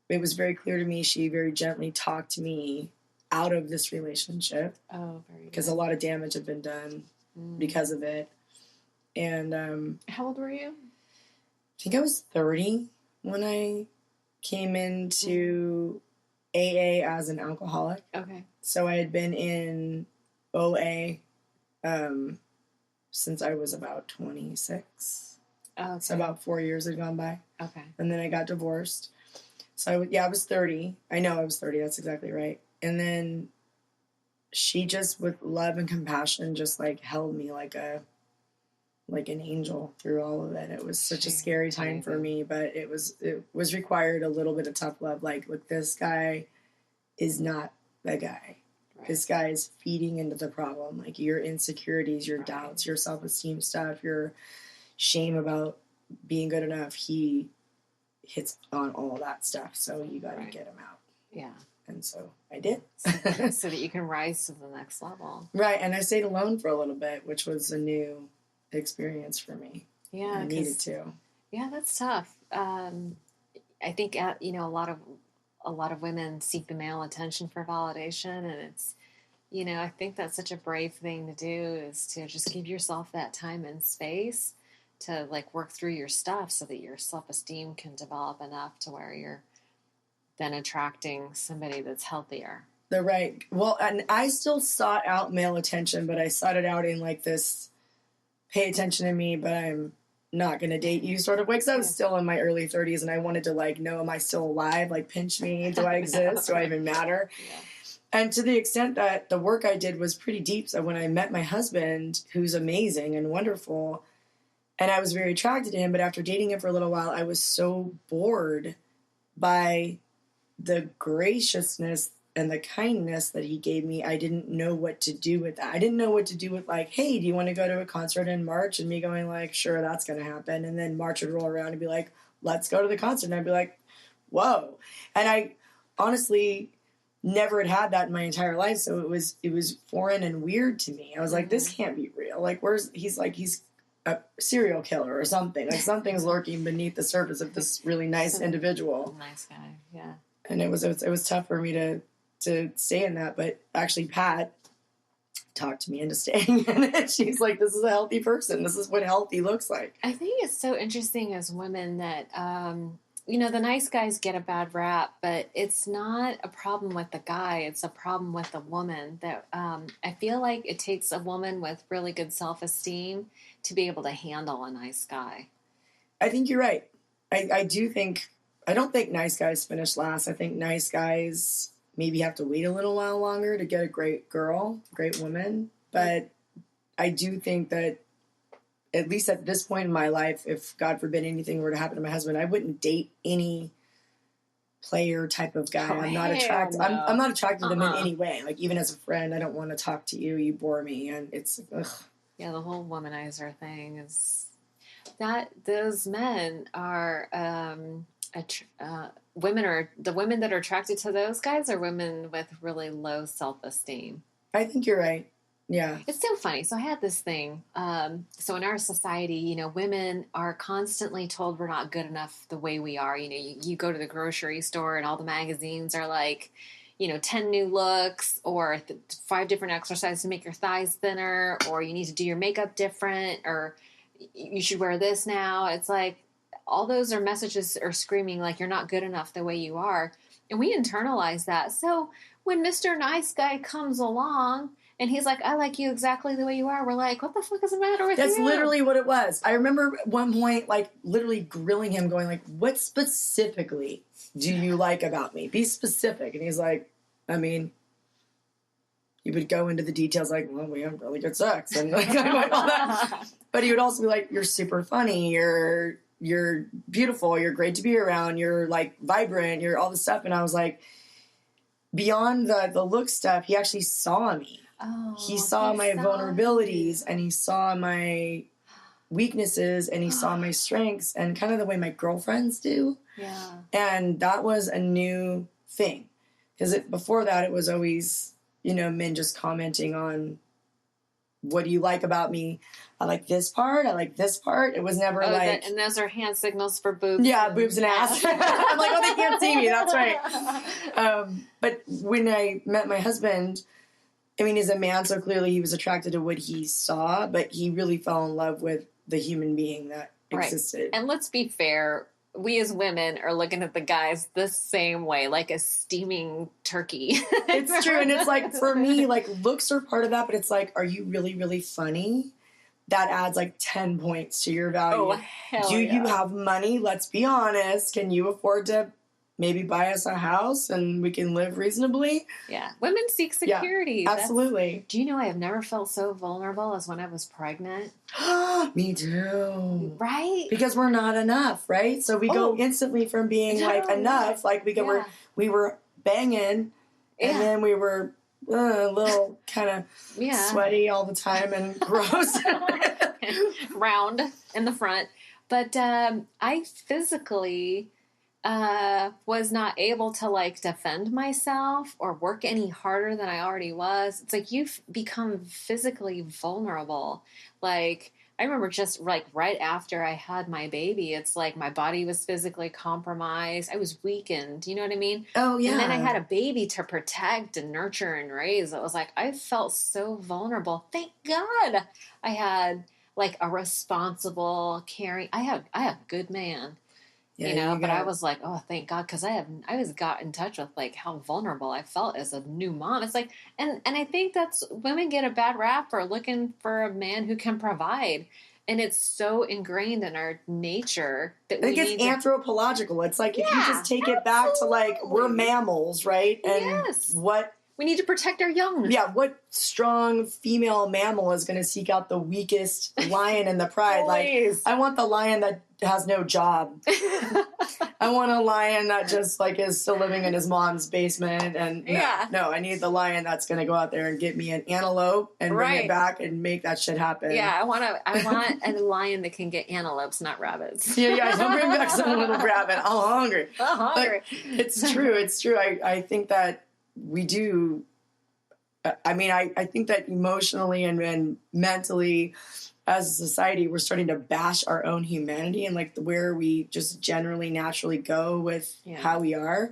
Speaker 3: very clear to me. She very gently talked me out of this relationship.
Speaker 2: Oh, very good.
Speaker 3: Because a lot of damage had been done because of it. And
Speaker 2: how old were you?
Speaker 3: I think I was 30 when I came into AA as an alcoholic.
Speaker 2: Okay.
Speaker 3: So I had been in OA since I was about 26.
Speaker 2: Okay.
Speaker 3: So about 4 years had gone by.
Speaker 2: Okay.
Speaker 3: And then I got divorced. So I was 30. I know I was 30. That's exactly right. And then she just, with love and compassion, just like held me like an angel through all of it. It was such a scary time for me, but it was required a little bit of tough love. Like, look, this guy is not the guy. Right. This guy is feeding into the problem. Like your insecurities, your doubts, your self-esteem stuff, your shame about being good enough. He hits on all that stuff. So you got to get him out.
Speaker 2: Yeah.
Speaker 3: And so I did.
Speaker 2: So that you can rise to the next level.
Speaker 3: Right. And I stayed alone for a little bit, which was a new experience for me.
Speaker 2: Yeah.
Speaker 3: I needed to.
Speaker 2: Yeah, that's tough. I think, a lot of women seek the male attention for validation, and it's, I think that's such a brave thing to do, is to just give yourself that time and space to like work through your stuff so that your self-esteem can develop enough to where you're then attracting somebody that's healthier.
Speaker 3: They're right. Well, and I still sought out male attention, but I sought it out in like this pay attention to me, but I'm not going to date you sort of way. Because I was still in my early 30s and I wanted to like know, am I still alive? Like pinch me. Do I exist? Do I even matter? Yeah. And to the extent that the work I did was pretty deep. So when I met my husband, who's amazing and wonderful, and I was very attracted to him, but after dating him for a little while, I was so bored by the graciousness and the kindness that he gave me. I didn't know what to do with that. I didn't know what to do with like, hey, do you want to go to a concert in March? And me going like, sure, that's going to happen. And then March would roll around and be like, let's go to the concert. And I'd be like, whoa. And I honestly never had that in my entire life. So it was foreign and weird to me. I was like, this can't be real. Like, he's a serial killer or something. Like something's lurking beneath the surface of this really nice individual.
Speaker 2: Nice guy. Yeah.
Speaker 3: And it was tough for me to stay in that, but actually Pat talked me into staying in it. She's like, this is a healthy person. This is what healthy looks like.
Speaker 2: I think it's so interesting as women that, the nice guys get a bad rap, but it's not a problem with the guy. It's a problem with the woman. That I feel like it takes a woman with really good self-esteem to be able to handle a nice guy. I think you're right. I don't think nice guys finish last. I think nice guys maybe have to wait a little while longer to get a great girl, great woman. But I do think that at least at this point in my life, if God forbid anything were to happen to my husband, I wouldn't date any player type of guy. I'm not attracted. No. I'm not attracted to them in any way. Like even as a friend, I don't want to talk to you. You bore me, and it's ugh. Yeah, the whole womanizer thing is that those men are women are the women that are attracted to those guys are women with really low self-esteem. I think you're right. Yeah. It's so funny. So I had this thing. So in our society, women are constantly told we're not good enough the way we are. You go to the grocery store and all the magazines are like, 10 new looks or 5 different exercises to make your thighs thinner, or you need to do your makeup different, or you should wear this now. It's like all those are messages are screaming like you're not good enough the way you are. And we internalize that. So when Mr. Nice Guy comes along and he's like, I like you exactly the way you are, we're like, what the fuck is the matter with you?
Speaker 3: That's literally what it was. I remember at one point, like, literally grilling him, going like, what specifically do you like about me? Be specific. And he's like, I mean, he would go into the details like, well, we have really good sex. And like, all that. But he would also be like, you're super funny. You're beautiful. You're great to be around. You're like vibrant. You're all this stuff. And I was like, beyond the look stuff, he actually saw me.
Speaker 2: Oh,
Speaker 3: he saw my vulnerabilities and he saw my weaknesses and he saw my strengths and kind of the way my girlfriends do.
Speaker 2: Yeah. And
Speaker 3: that was a new thing. Because before that, it was always, you know, men just commenting on, what do you like about me? I like this part. I like this part. It was never like...
Speaker 2: and those are hand signals for boobs.
Speaker 3: Yeah, boobs and ass. I'm like, oh, they can't see me. That's right. But when I met my husband, I mean, he's a man, so clearly he was attracted to what he saw, but he really fell in love with the human being that existed.
Speaker 2: Right. And let's be fair. We as women are looking at the guys the same way, like a steaming turkey.
Speaker 3: It's true. And it's like, for me, like, looks are part of that, but it's like, are you really, really funny? That adds like 10 points to your value.
Speaker 2: Oh, hell
Speaker 3: Do
Speaker 2: yeah.
Speaker 3: you have money? Let's be honest. Can you afford to maybe buy us a house and we can live reasonably?
Speaker 2: Yeah. Women seek security.
Speaker 3: Yeah, absolutely.
Speaker 2: Do you know I have never felt so vulnerable as when I was pregnant?
Speaker 3: Me too.
Speaker 2: Right?
Speaker 3: Because we're not enough, right? So we go instantly from being like enough, like we were banging, and then we were a little kind of sweaty all the time and gross.
Speaker 2: Round in the front. But I physically was not able to like defend myself or work any harder than I already was. It's like you've become physically vulnerable. Like I remember just like right after I had my baby, it's like my body was physically compromised. I was weakened. You know what I mean?
Speaker 3: Oh, yeah.
Speaker 2: And then I had a baby to protect and nurture and raise. It was like I felt so vulnerable. Thank God I had like a responsible, caring. I have a good man. Yeah, you know, but I was like, oh, thank God, because I got in touch with like how vulnerable I felt as a new mom. It's like, and I think that's women get a bad rap for looking for a man who can provide, and it's so ingrained in our nature that we need
Speaker 3: it's anthropological. It's like if you just take it back to like we're mammals, right? And what
Speaker 2: we need to protect our young.
Speaker 3: Yeah, what strong female mammal is going to seek out the weakest lion in the pride? Like, I want the lion that has no job. I want a lion that just like is still living in his mom's basement. And no, I need the lion that's going to go out there and get me an antelope and bring it back and make that shit happen.
Speaker 2: Yeah, I want a lion that can get antelopes, not rabbits.
Speaker 3: Yeah, don't bring back some little rabbit. I'm hungry. But it's true. It's true. I think that we do. I mean, I think that emotionally and mentally, as a society, we're starting to bash our own humanity and like where we just generally naturally go with how we are.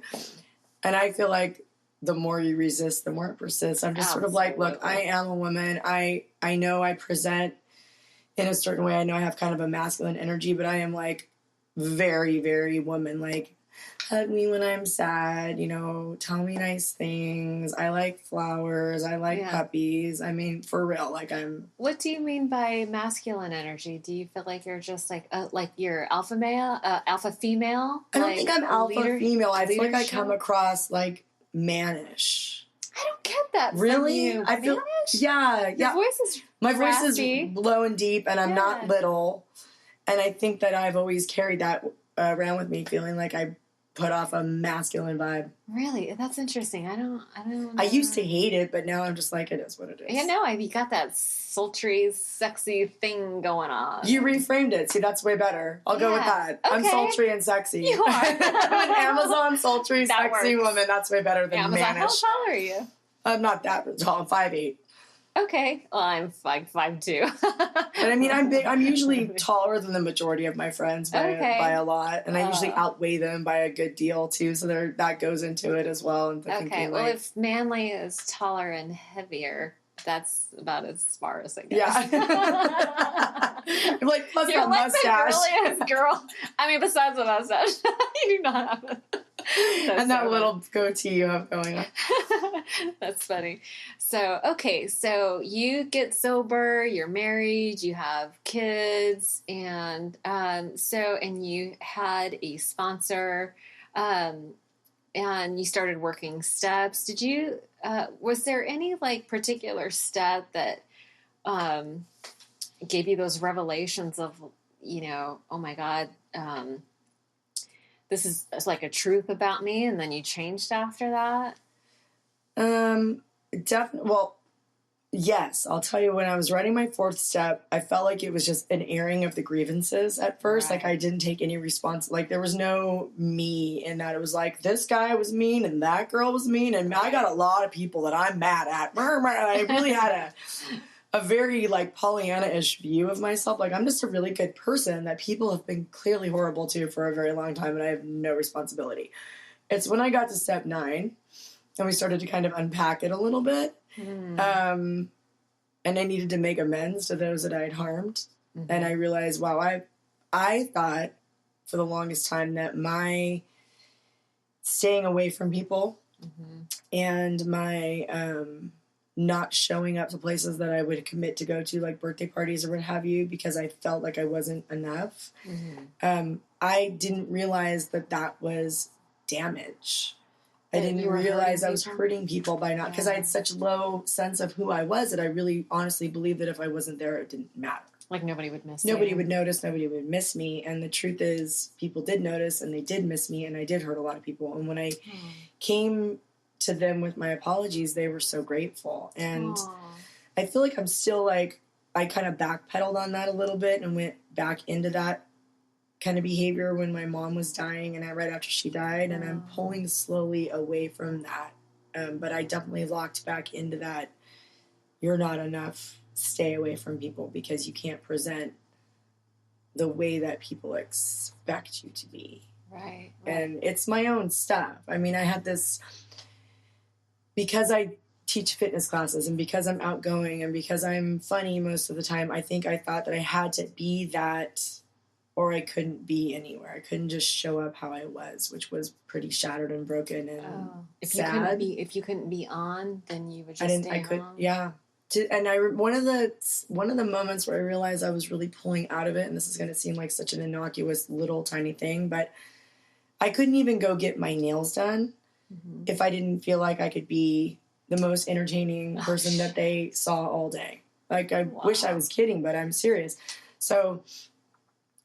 Speaker 3: And I feel like the more you resist, the more it persists. I'm just sort of like, look, I am a woman. I know I present in a certain way. I know I have kind of a masculine energy, but I am like very, very woman. Like, hug me when I'm sad, you know, tell me nice things. I like flowers. I like puppies. I mean, for real, like
Speaker 2: What do you mean by masculine energy? Do you feel like you're just like you're alpha male, alpha female?
Speaker 3: I don't think I'm alpha female. I feel like I come across like mannish.
Speaker 2: I don't get that.
Speaker 3: Really?
Speaker 2: From you.
Speaker 3: I feel
Speaker 2: mannish?
Speaker 3: Yeah.
Speaker 2: My
Speaker 3: voice is low and deep, and I'm not little. And I think that I've always carried that around with me, feeling like I put off a masculine vibe.
Speaker 2: Really? That's interesting. I don't know.
Speaker 3: I used to hate it, but now I'm just like, it is what it is.
Speaker 2: Yeah, no, you got that sultry, sexy thing going on.
Speaker 3: You reframed it. See, that's way better. I'll go with that. Okay. I'm sultry and sexy.
Speaker 2: You are.
Speaker 3: I'm an Amazon sultry, sexy woman. That's way better than
Speaker 2: Amazon.
Speaker 3: mannish.
Speaker 2: How tall are you?
Speaker 3: I'm not that tall. I'm 5'8".
Speaker 2: Okay. Well, I'm 5'2".
Speaker 3: But I mean, I'm big. I'm usually taller than the majority of my friends by a lot. And I usually outweigh them by a good deal, too. So that goes into it as well. And
Speaker 2: well, if Manly is taller and heavier, that's about as far as I get.
Speaker 3: Yeah. Like, plus the mustache.
Speaker 2: Girl. I mean, besides the mustache, you do not have it.
Speaker 3: And that little goatee you have going on.
Speaker 2: That's funny. So, okay. So you get sober, you're married, you have kids, and and you had a sponsor, and you started working steps. Did you, was there any like particular step that gave you those revelations of, oh my God, this is like a truth about me, and then you changed after that?
Speaker 3: Definitely. Well, yes, I'll tell you, when I was writing my fourth step, I felt like it was just an airing of the grievances at first.
Speaker 2: Right.
Speaker 3: Like I didn't take any response. Like there was no me in that. It was like, this guy was mean and that girl was mean. And I got a lot of people that I'm mad at. I really had a very like Pollyanna-ish view of myself. Like I'm just a really good person that people have been clearly horrible to for a very long time. And I have no responsibility. It's when I got to step 9 and we started to kind of unpack it a little bit. And I needed to make amends to those that I had harmed. Mm-hmm. And I realized, wow, I thought for the longest time that my staying away from people and my not showing up to places that I would commit to go to, like birthday parties or what have you, because I felt like I wasn't enough. I didn't realize that was damage. I didn't realize I was hurting people by not, because I had such low sense of who I was that I really honestly believed that if I wasn't there, it didn't matter.
Speaker 2: Like nobody would miss you.
Speaker 3: Nobody would notice, nobody would miss me. And the truth is, people did notice and they did miss me, and I did hurt a lot of people. And when I came to them with my apologies, they were so grateful. And I feel like I'm still like, I kind of backpedaled on that a little bit and went back into that kind of behavior when my mom was dying and right after she died, and I'm pulling slowly away from that. But I definitely locked back into that. You're not enough. Stay away from people because you can't present the way that people expect you to be.
Speaker 2: Right.
Speaker 3: And it's my own stuff. I mean, I had this, because I teach fitness classes and because I'm outgoing and because I'm funny most of the time, I think I thought that I had to be that, or I couldn't be anywhere. I couldn't just show up how I was, which was pretty shattered and broken and sad.
Speaker 2: If you couldn't be on, then you would just stay home.
Speaker 3: Yeah. And one of the moments where I realized I was really pulling out of it, and this is going to seem like such an innocuous little tiny thing, but I couldn't even go get my nails done if I didn't feel like I could be the most entertaining person that they saw all day. Like I wish I was kidding, but I'm serious. So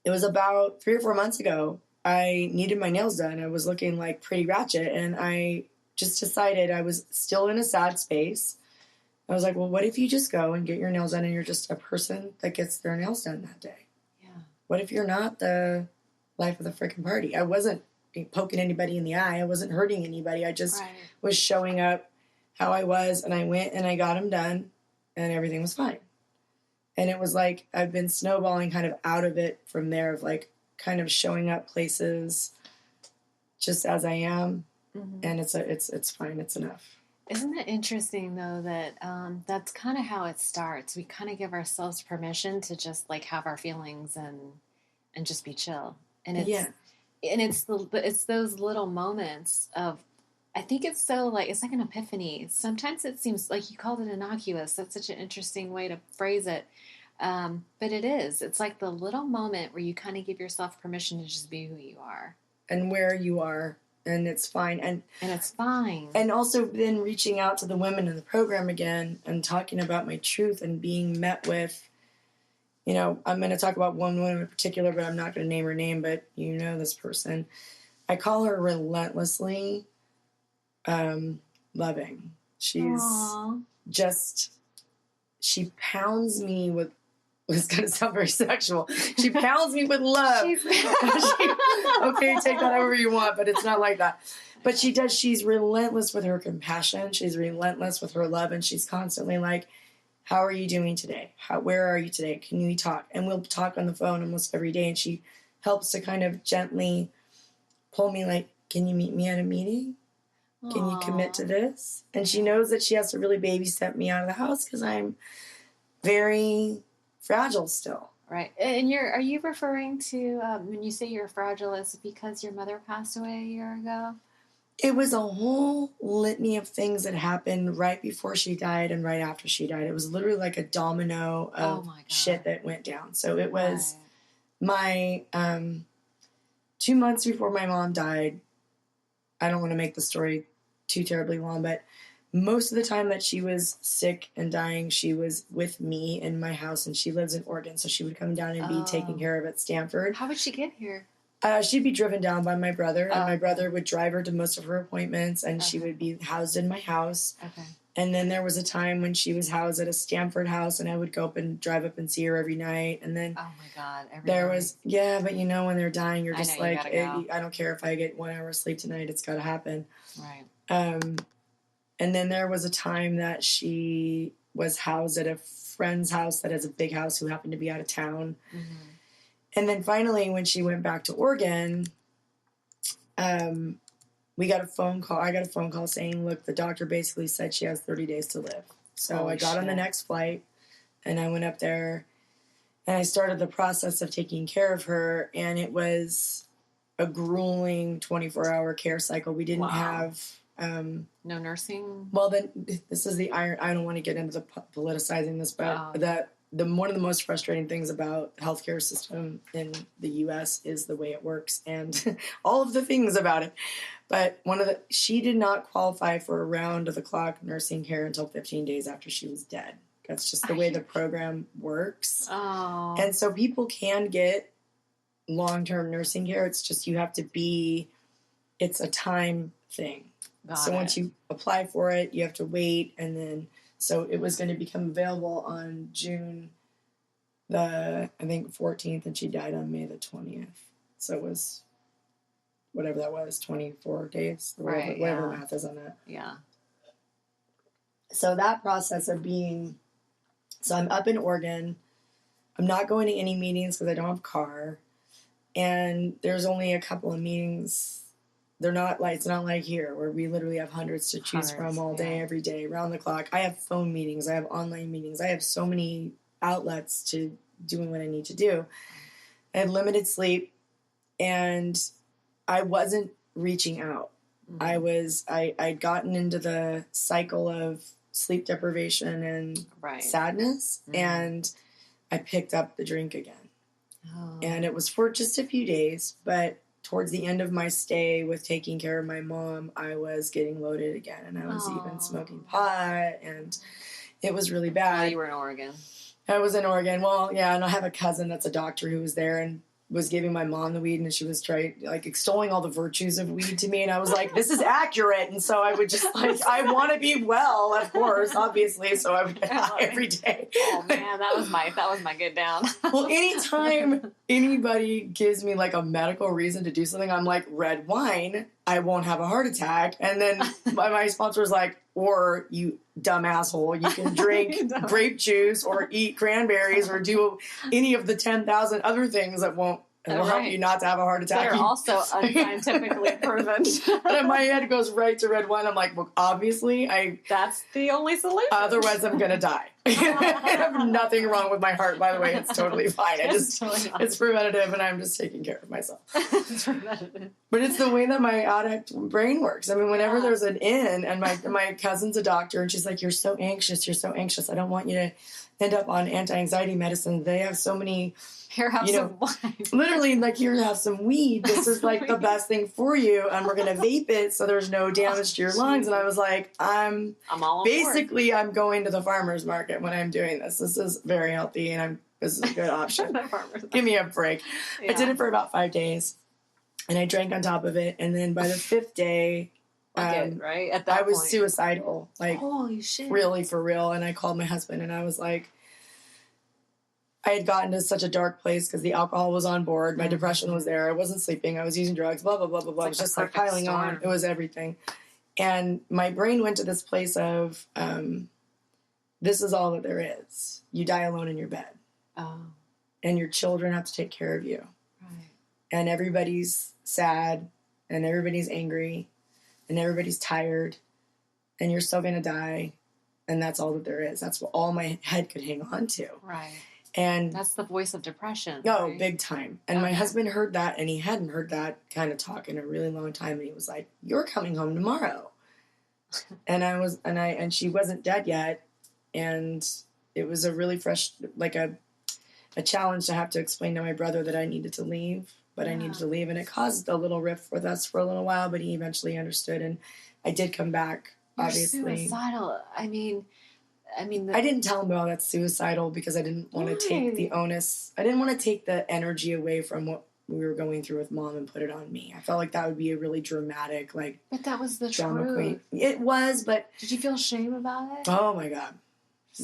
Speaker 3: it was about 3 or 4 months ago. I needed my nails done. I was looking like pretty ratchet, and I just decided I was still in a sad space. I was like, well, what if you just go and get your nails done and you're just a person that gets their nails done that day? Yeah. What if you're not the life of the freaking party? I wasn't poking anybody in the eye. I wasn't hurting anybody. I just was showing up how I was, and I went and I got them done, and everything was fine. And it was like I've been snowballing kind of out of it from there, of like kind of showing up places just as I am, and it's fine. It's enough.
Speaker 2: Isn't it interesting though that that's kind of how it starts? We kind of give ourselves permission to just like have our feelings and just be chill. And it's those little moments of, I think it's so like, it's like an epiphany. Sometimes it seems like you called it innocuous. That's such an interesting way to phrase it. But it is. It's like the little moment where you kind of give yourself permission to just be who you are.
Speaker 3: And where you are. And it's fine. And
Speaker 2: it's fine.
Speaker 3: And also then reaching out to the women in the program again and talking about my truth and being met with, I'm going to talk about one woman in particular, but I'm not going to name her name, but you know this person. I call her relentlessly loving. She's she pounds me with, it's going to sound very sexual. She pounds me with love. Okay, take that however you want, but it's not like that. But she does. She's relentless with her compassion. She's relentless with her love. And she's constantly like, how are you doing today? Where are you today? Can we talk? And we'll talk on the phone almost every day. And she helps to kind of gently pull me like, can you meet me at a meeting? Can you commit to this? And she knows that she has to really baby step me out of the house because I'm very fragile still.
Speaker 2: Right. And are you referring to, when you say you're fragile, is it because your mother passed away a year ago?
Speaker 3: It was a whole litany of things that happened right before she died and right after she died. It was literally like a domino of shit that went down. So it was my 2 months before my mom died. I don't want to make the story too terribly long, but most of the time that she was sick and dying, she was with me in my house, and she lives in Oregon, so she would come down and be taken care of at Stanford.
Speaker 2: How would she get here?
Speaker 3: She'd be driven down by my brother, and my brother would drive her to most of her appointments, and she would be housed in my house. Okay. And then there was a time when she was housed at a Stanford house, and I would go up and drive up and see her every night. And then
Speaker 2: oh my God,
Speaker 3: there was but you know, when they're dying, you're just like, I don't care if I get 1 hour sleep tonight, it's got to happen. Right. And then there was a time that she was housed at a friend's house that has a big house who happened to be out of town. Mm-hmm. And then finally, when she went back to Oregon, we got a phone call. I got a phone call saying, look, the doctor basically said she has 30 days to live. So I got on the next flight, and I went up there, and I started the process of taking care of her. And it was a grueling 24-hour care cycle. We didn't have...
Speaker 2: no nursing?
Speaker 3: Well, then this is the iron. I don't want to get into the politicizing this, but one of the most frustrating things about the healthcare system in the U.S. is the way it works and all of the things about it. But she did not qualify for around-the-clock nursing care until 15 days after she was dead. That's just the way the program works. Oh. And so people can get long-term nursing care. It's just you have to it's a time thing. So once you apply for it, you have to wait, and then so it was going to become available on June the 14th, and she died on May the 20th. So it was whatever that was, 24 days, whatever math is on that. Yeah. So that process of so I'm up in Oregon. I'm not going to any meetings because I don't have a car, and there's only a couple of meetings. It's not like here where we literally have hundreds to choose from all day, every day, around the clock. I have phone meetings. I have online meetings. I have so many outlets to doing what I need to do. I had limited sleep, and I wasn't reaching out. Mm-hmm. I'd gotten into the cycle of sleep deprivation and sadness, and I picked up the drink again. Oh. And it was for just a few days, but towards the end of my stay with taking care of my mom, I was getting loaded again, and I was even smoking pot, and it was really bad.
Speaker 2: Oh, you were in Oregon.
Speaker 3: I was in Oregon. Well, yeah, and I have a cousin that's a doctor who was there and was giving my mom the weed, and she was extolling all the virtues of weed to me, and I was like, this is accurate. And so I would just I want to be well, of course, obviously, so I would get high every day.
Speaker 2: Oh man, that was my get down.
Speaker 3: Well, anytime anybody gives me a medical reason to do something, I'm like, red wine, I won't have a heart attack. And then my sponsor was like, or you dumb asshole, you can drink grape juice or eat cranberries or do any of the 10,000 other things that will help you not to have a heart attack.
Speaker 2: They're also unscientifically proven.
Speaker 3: And my head goes right to red wine. I'm like, well, obviously,
Speaker 2: that's the only solution.
Speaker 3: Otherwise, I'm going to die. I have nothing wrong with my heart, by the way. It's totally fine. It's preventative, and I'm just taking care of myself. It's preventative. But it's the way that my addict brain works. I mean, whenever there's an in, and my cousin's a doctor, and she's like, you're so anxious. I don't want you to end up on anti-anxiety medicine. They have so many...
Speaker 2: Here, have some wine.
Speaker 3: Literally, here, have some weed. This is the best thing for you, and we're gonna vape it so there's no damage to your lungs. And I was like, I'm all basically I'm going to the farmer's market when I'm doing this. This is very healthy, and this is a good option. Give me a break. Yeah. I did it for about 5 days, and I drank on top of it. And then by the 5th day,
Speaker 2: right at that
Speaker 3: I was
Speaker 2: point.
Speaker 3: Suicidal,
Speaker 2: holy shit,
Speaker 3: really for real. And I called my husband, and I was like. I had gotten to such a dark place because the alcohol was on board. My depression was there. I wasn't sleeping. I was using drugs, blah, blah, blah, blah, blah. It was just piling on. It was everything. And my brain went to this place of, this is all that there is. You die alone in your bed. Oh. And your children have to take care of you. Right. And everybody's sad, and everybody's angry, and everybody's tired, and you're still going to die. And that's all that there is. That's what all my head could hang on to.
Speaker 2: Right.
Speaker 3: And
Speaker 2: that's the voice of depression.
Speaker 3: Oh,
Speaker 2: right?
Speaker 3: big time. And my husband heard that, and he hadn't heard that kind of talk in a really long time. And he was like, "You're coming home tomorrow." And she wasn't dead yet. And it was a really fresh, like a challenge to have to explain to my brother that I needed to leave, but I needed to leave. And it caused a little rift with us for a little while, but he eventually understood. And I did come back, obviously.
Speaker 2: You're suicidal. I mean,
Speaker 3: I didn't tell him, well, that's suicidal, because I didn't want to take the onus. I didn't want to take the energy away from what we were going through with Mom and put it on me. I felt like that would be a really dramatic, like...
Speaker 2: But that was the
Speaker 3: drama
Speaker 2: truth.
Speaker 3: Queen. It was, but...
Speaker 2: Did you feel shame about it?
Speaker 3: Oh, my God.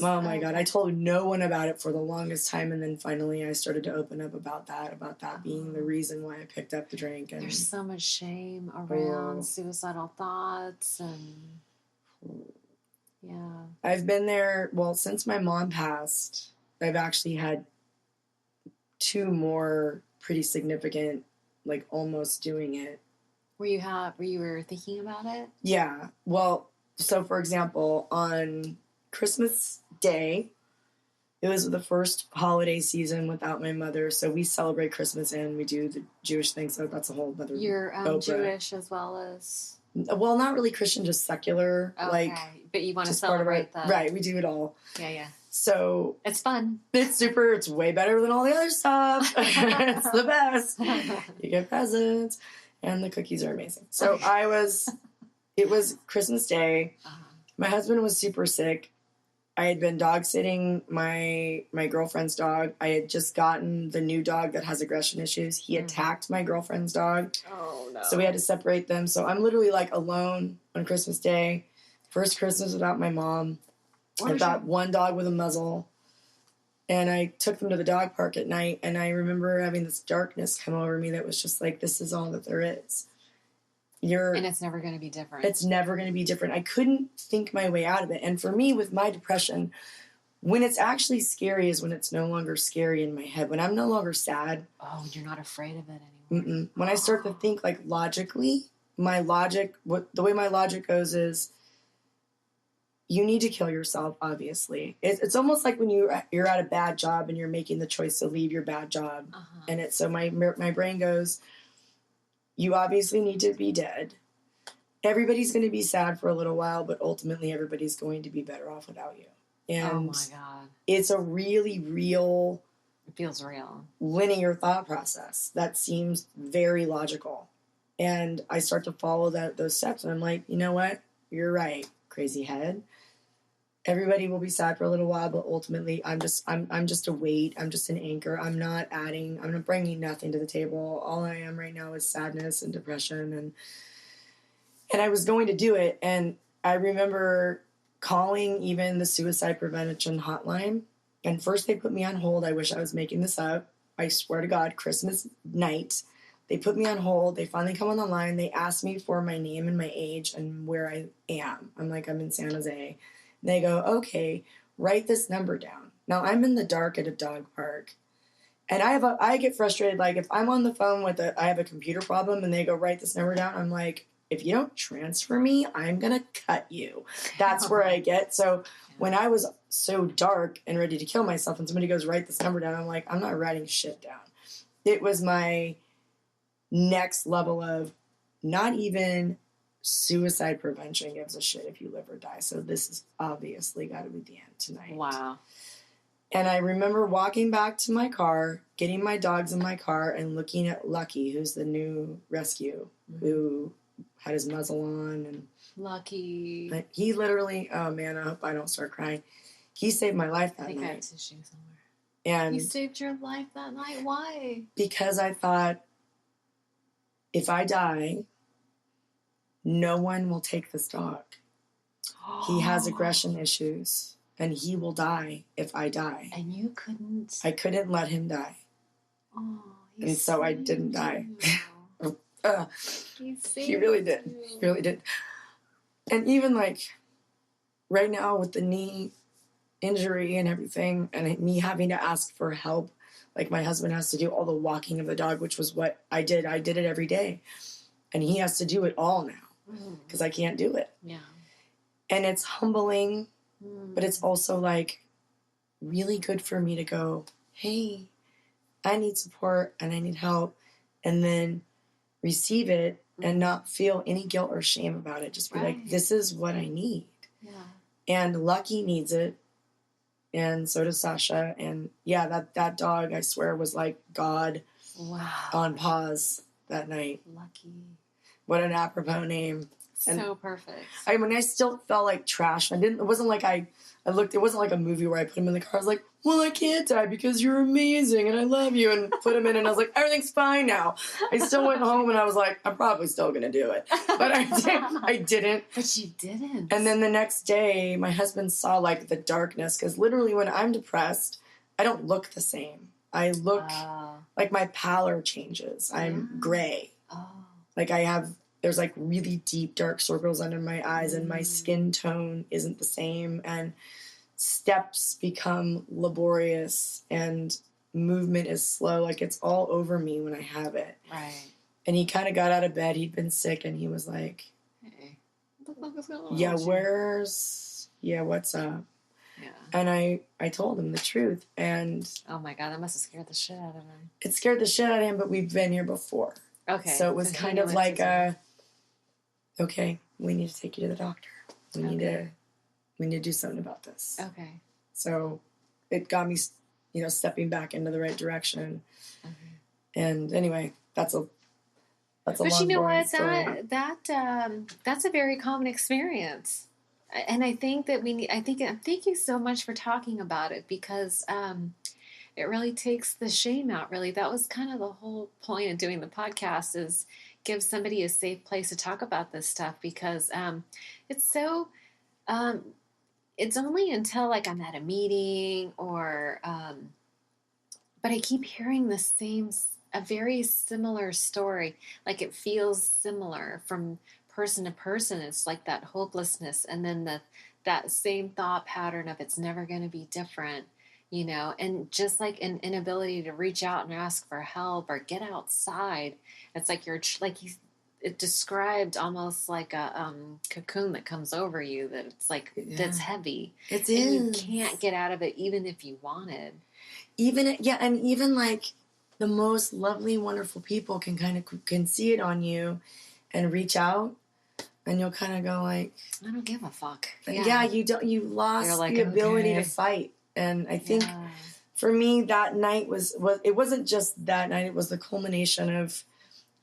Speaker 3: Oh, my God. I told no one about it for the longest time, and then finally I started to open up about that being the reason why I picked up the drink. And
Speaker 2: there's so much shame around suicidal thoughts and... Yeah.
Speaker 3: I've been there, well, since my mom passed, I've actually had 2 more pretty significant, like, almost doing it.
Speaker 2: Were you thinking about it?
Speaker 3: Yeah. Well, so for example, on Christmas Day, it was the first holiday season without my mother, so we celebrate Christmas and we do the Jewish thing, so that's a whole other...
Speaker 2: You're Jewish as well as...
Speaker 3: Well, not really Christian, just secular.
Speaker 2: Okay.
Speaker 3: Like,
Speaker 2: but you want to celebrate that.
Speaker 3: Right, we do it all.
Speaker 2: Yeah.
Speaker 3: So...
Speaker 2: It's fun.
Speaker 3: It's super. It's way better than all the other stuff. It's the best. You get presents. And the cookies are amazing. So it was Christmas Day. My husband was super sick. I had been dog sitting my girlfriend's dog. I had just gotten the new dog that has aggression issues. He attacked my girlfriend's dog.
Speaker 2: Oh, no.
Speaker 3: So we had to separate them. So I'm literally like alone on Christmas Day. First Christmas without my mom. I've got one dog with a muzzle. And I took them to the dog park at night. And I remember having this darkness come over me that was just like, this is all that there is.
Speaker 2: And it's never going to be different.
Speaker 3: It's never going to be different. I couldn't think my way out of it. And for me, with my depression, when it's actually scary is when it's no longer scary in my head. When I'm no longer sad.
Speaker 2: Oh, you're not afraid of it anymore.
Speaker 3: When I start to think like logically, the way my logic goes is, you need to kill yourself, obviously. It's almost like when you're at a bad job and you're making the choice to leave your bad job. And so my brain goes, you obviously need to be dead. Everybody's going to be sad for a little while, but ultimately everybody's going to be better off without you. And
Speaker 2: oh my God.
Speaker 3: It's a really real...
Speaker 2: It feels real.
Speaker 3: Linear thought process that seems very logical. And I start to follow those steps, and I'm like, you know what? You're right, crazy head. Everybody will be sad for a little while, but ultimately I'm just a weight. I'm just an anchor. I'm not bringing nothing to the table. All I am right now is sadness and depression. And I was going to do it. And I remember calling even the suicide prevention hotline. And first they put me on hold. I wish I was making this up. I swear to God, Christmas night, they put me on hold. They finally come on the line. They asked me for my name and my age and where I am. I'm like, I'm in San Jose. They go, okay, write this number down. Now, I'm in the dark at a dog park. And I get frustrated. Like, if I'm on the phone I have a computer problem, and they go, write this number down. I'm like, if you don't transfer me, I'm going to cut you. That's where I get. So when I was so dark and ready to kill myself, and somebody goes, write this number down, I'm like, I'm not writing shit down. It was my next level of not even... Suicide prevention gives a shit if you live or die. So this is obviously got to be the end tonight.
Speaker 2: Wow.
Speaker 3: And I remember walking back to my car, getting my dogs in my car, and looking at Lucky, who's the new rescue, who had his muzzle on. And
Speaker 2: Lucky.
Speaker 3: He literally, oh man, I hope I don't start crying. He saved my life that night.
Speaker 2: I think I have tissue somewhere.
Speaker 3: And
Speaker 2: he saved your life that night? Why?
Speaker 3: Because I thought, if I die... no one will take this dog. He has aggression issues, and he will die if I die.
Speaker 2: And you couldn't...
Speaker 3: I couldn't let him die.
Speaker 2: Oh,
Speaker 3: and so I didn't die.
Speaker 2: He
Speaker 3: really did. He really did. And even, like, right now with the knee injury and everything, and me having to ask for help, like my husband has to do all the walking of the dog, which was what I did. I did it every day. And he has to do it all now. Because I can't do it.
Speaker 2: Yeah.
Speaker 3: And it's humbling, but it's also like really good for me to go, hey, I need support and I need help, and then receive it and not feel any guilt or shame about it. Just be like, this is what I need.
Speaker 2: Yeah.
Speaker 3: And Lucky needs it. And so does Sasha. And yeah, that dog, I swear, was like God on pause that night.
Speaker 2: Lucky.
Speaker 3: What an apropos name. And
Speaker 2: so perfect.
Speaker 3: I mean, I still felt like trash. It wasn't like it wasn't like a movie where I put him in the car. I was like, well, I can't die because you're amazing and I love you, and put him in, and I was like, everything's fine now. I still went home and I was like, I'm probably still going to do it. But I didn't.
Speaker 2: But you didn't.
Speaker 3: And then the next day, my husband saw like the darkness, because literally when I'm depressed, I don't look the same. I look like my pallor changes. I'm gray.
Speaker 2: Oh.
Speaker 3: Like there's like really deep dark circles under my eyes, and my skin tone isn't the same, and steps become laborious, and movement is slow. Like it's all over me when I have it.
Speaker 2: Right.
Speaker 3: And he kind of got out of bed. He'd been sick, and he was like,
Speaker 2: hey, what the fuck is going on?
Speaker 3: Yeah, what's up?
Speaker 2: Yeah.
Speaker 3: And I told him the truth, and
Speaker 2: oh my God, that must have scared the shit out of him.
Speaker 3: it scared the shit out of him, but we've been here before.
Speaker 2: Okay.
Speaker 3: So it was kind of like okay, we need to take you to the doctor. We need to do something about this.
Speaker 2: Okay.
Speaker 3: So it got me, stepping back into the right direction. And anyway, that's a
Speaker 2: but
Speaker 3: long
Speaker 2: you know what?
Speaker 3: story.
Speaker 2: That's a very common experience. And I think that thank you so much for talking about it, because it really takes the shame out, really. That was kind of the whole point of doing the podcast, is give somebody a safe place to talk about this stuff, because it's so, it's only until like I'm at a meeting or, but I keep hearing a very similar story. Like it feels similar from person to person. It's like that hopelessness, and then that same thought pattern of it's never going to be different. And just like an inability to reach out and ask for help or get outside. It's like it described almost like a cocoon that comes over you, that it's like, that's heavy.
Speaker 3: It is.
Speaker 2: And you can't get out of it even if you wanted.
Speaker 3: And even like the most lovely, wonderful people can see it on you and reach out, and you'll kind of go like,
Speaker 2: I don't give a fuck.
Speaker 3: Yeah, you lost the ability to fight. And I think for me, that night it wasn't just that night, it was the culmination of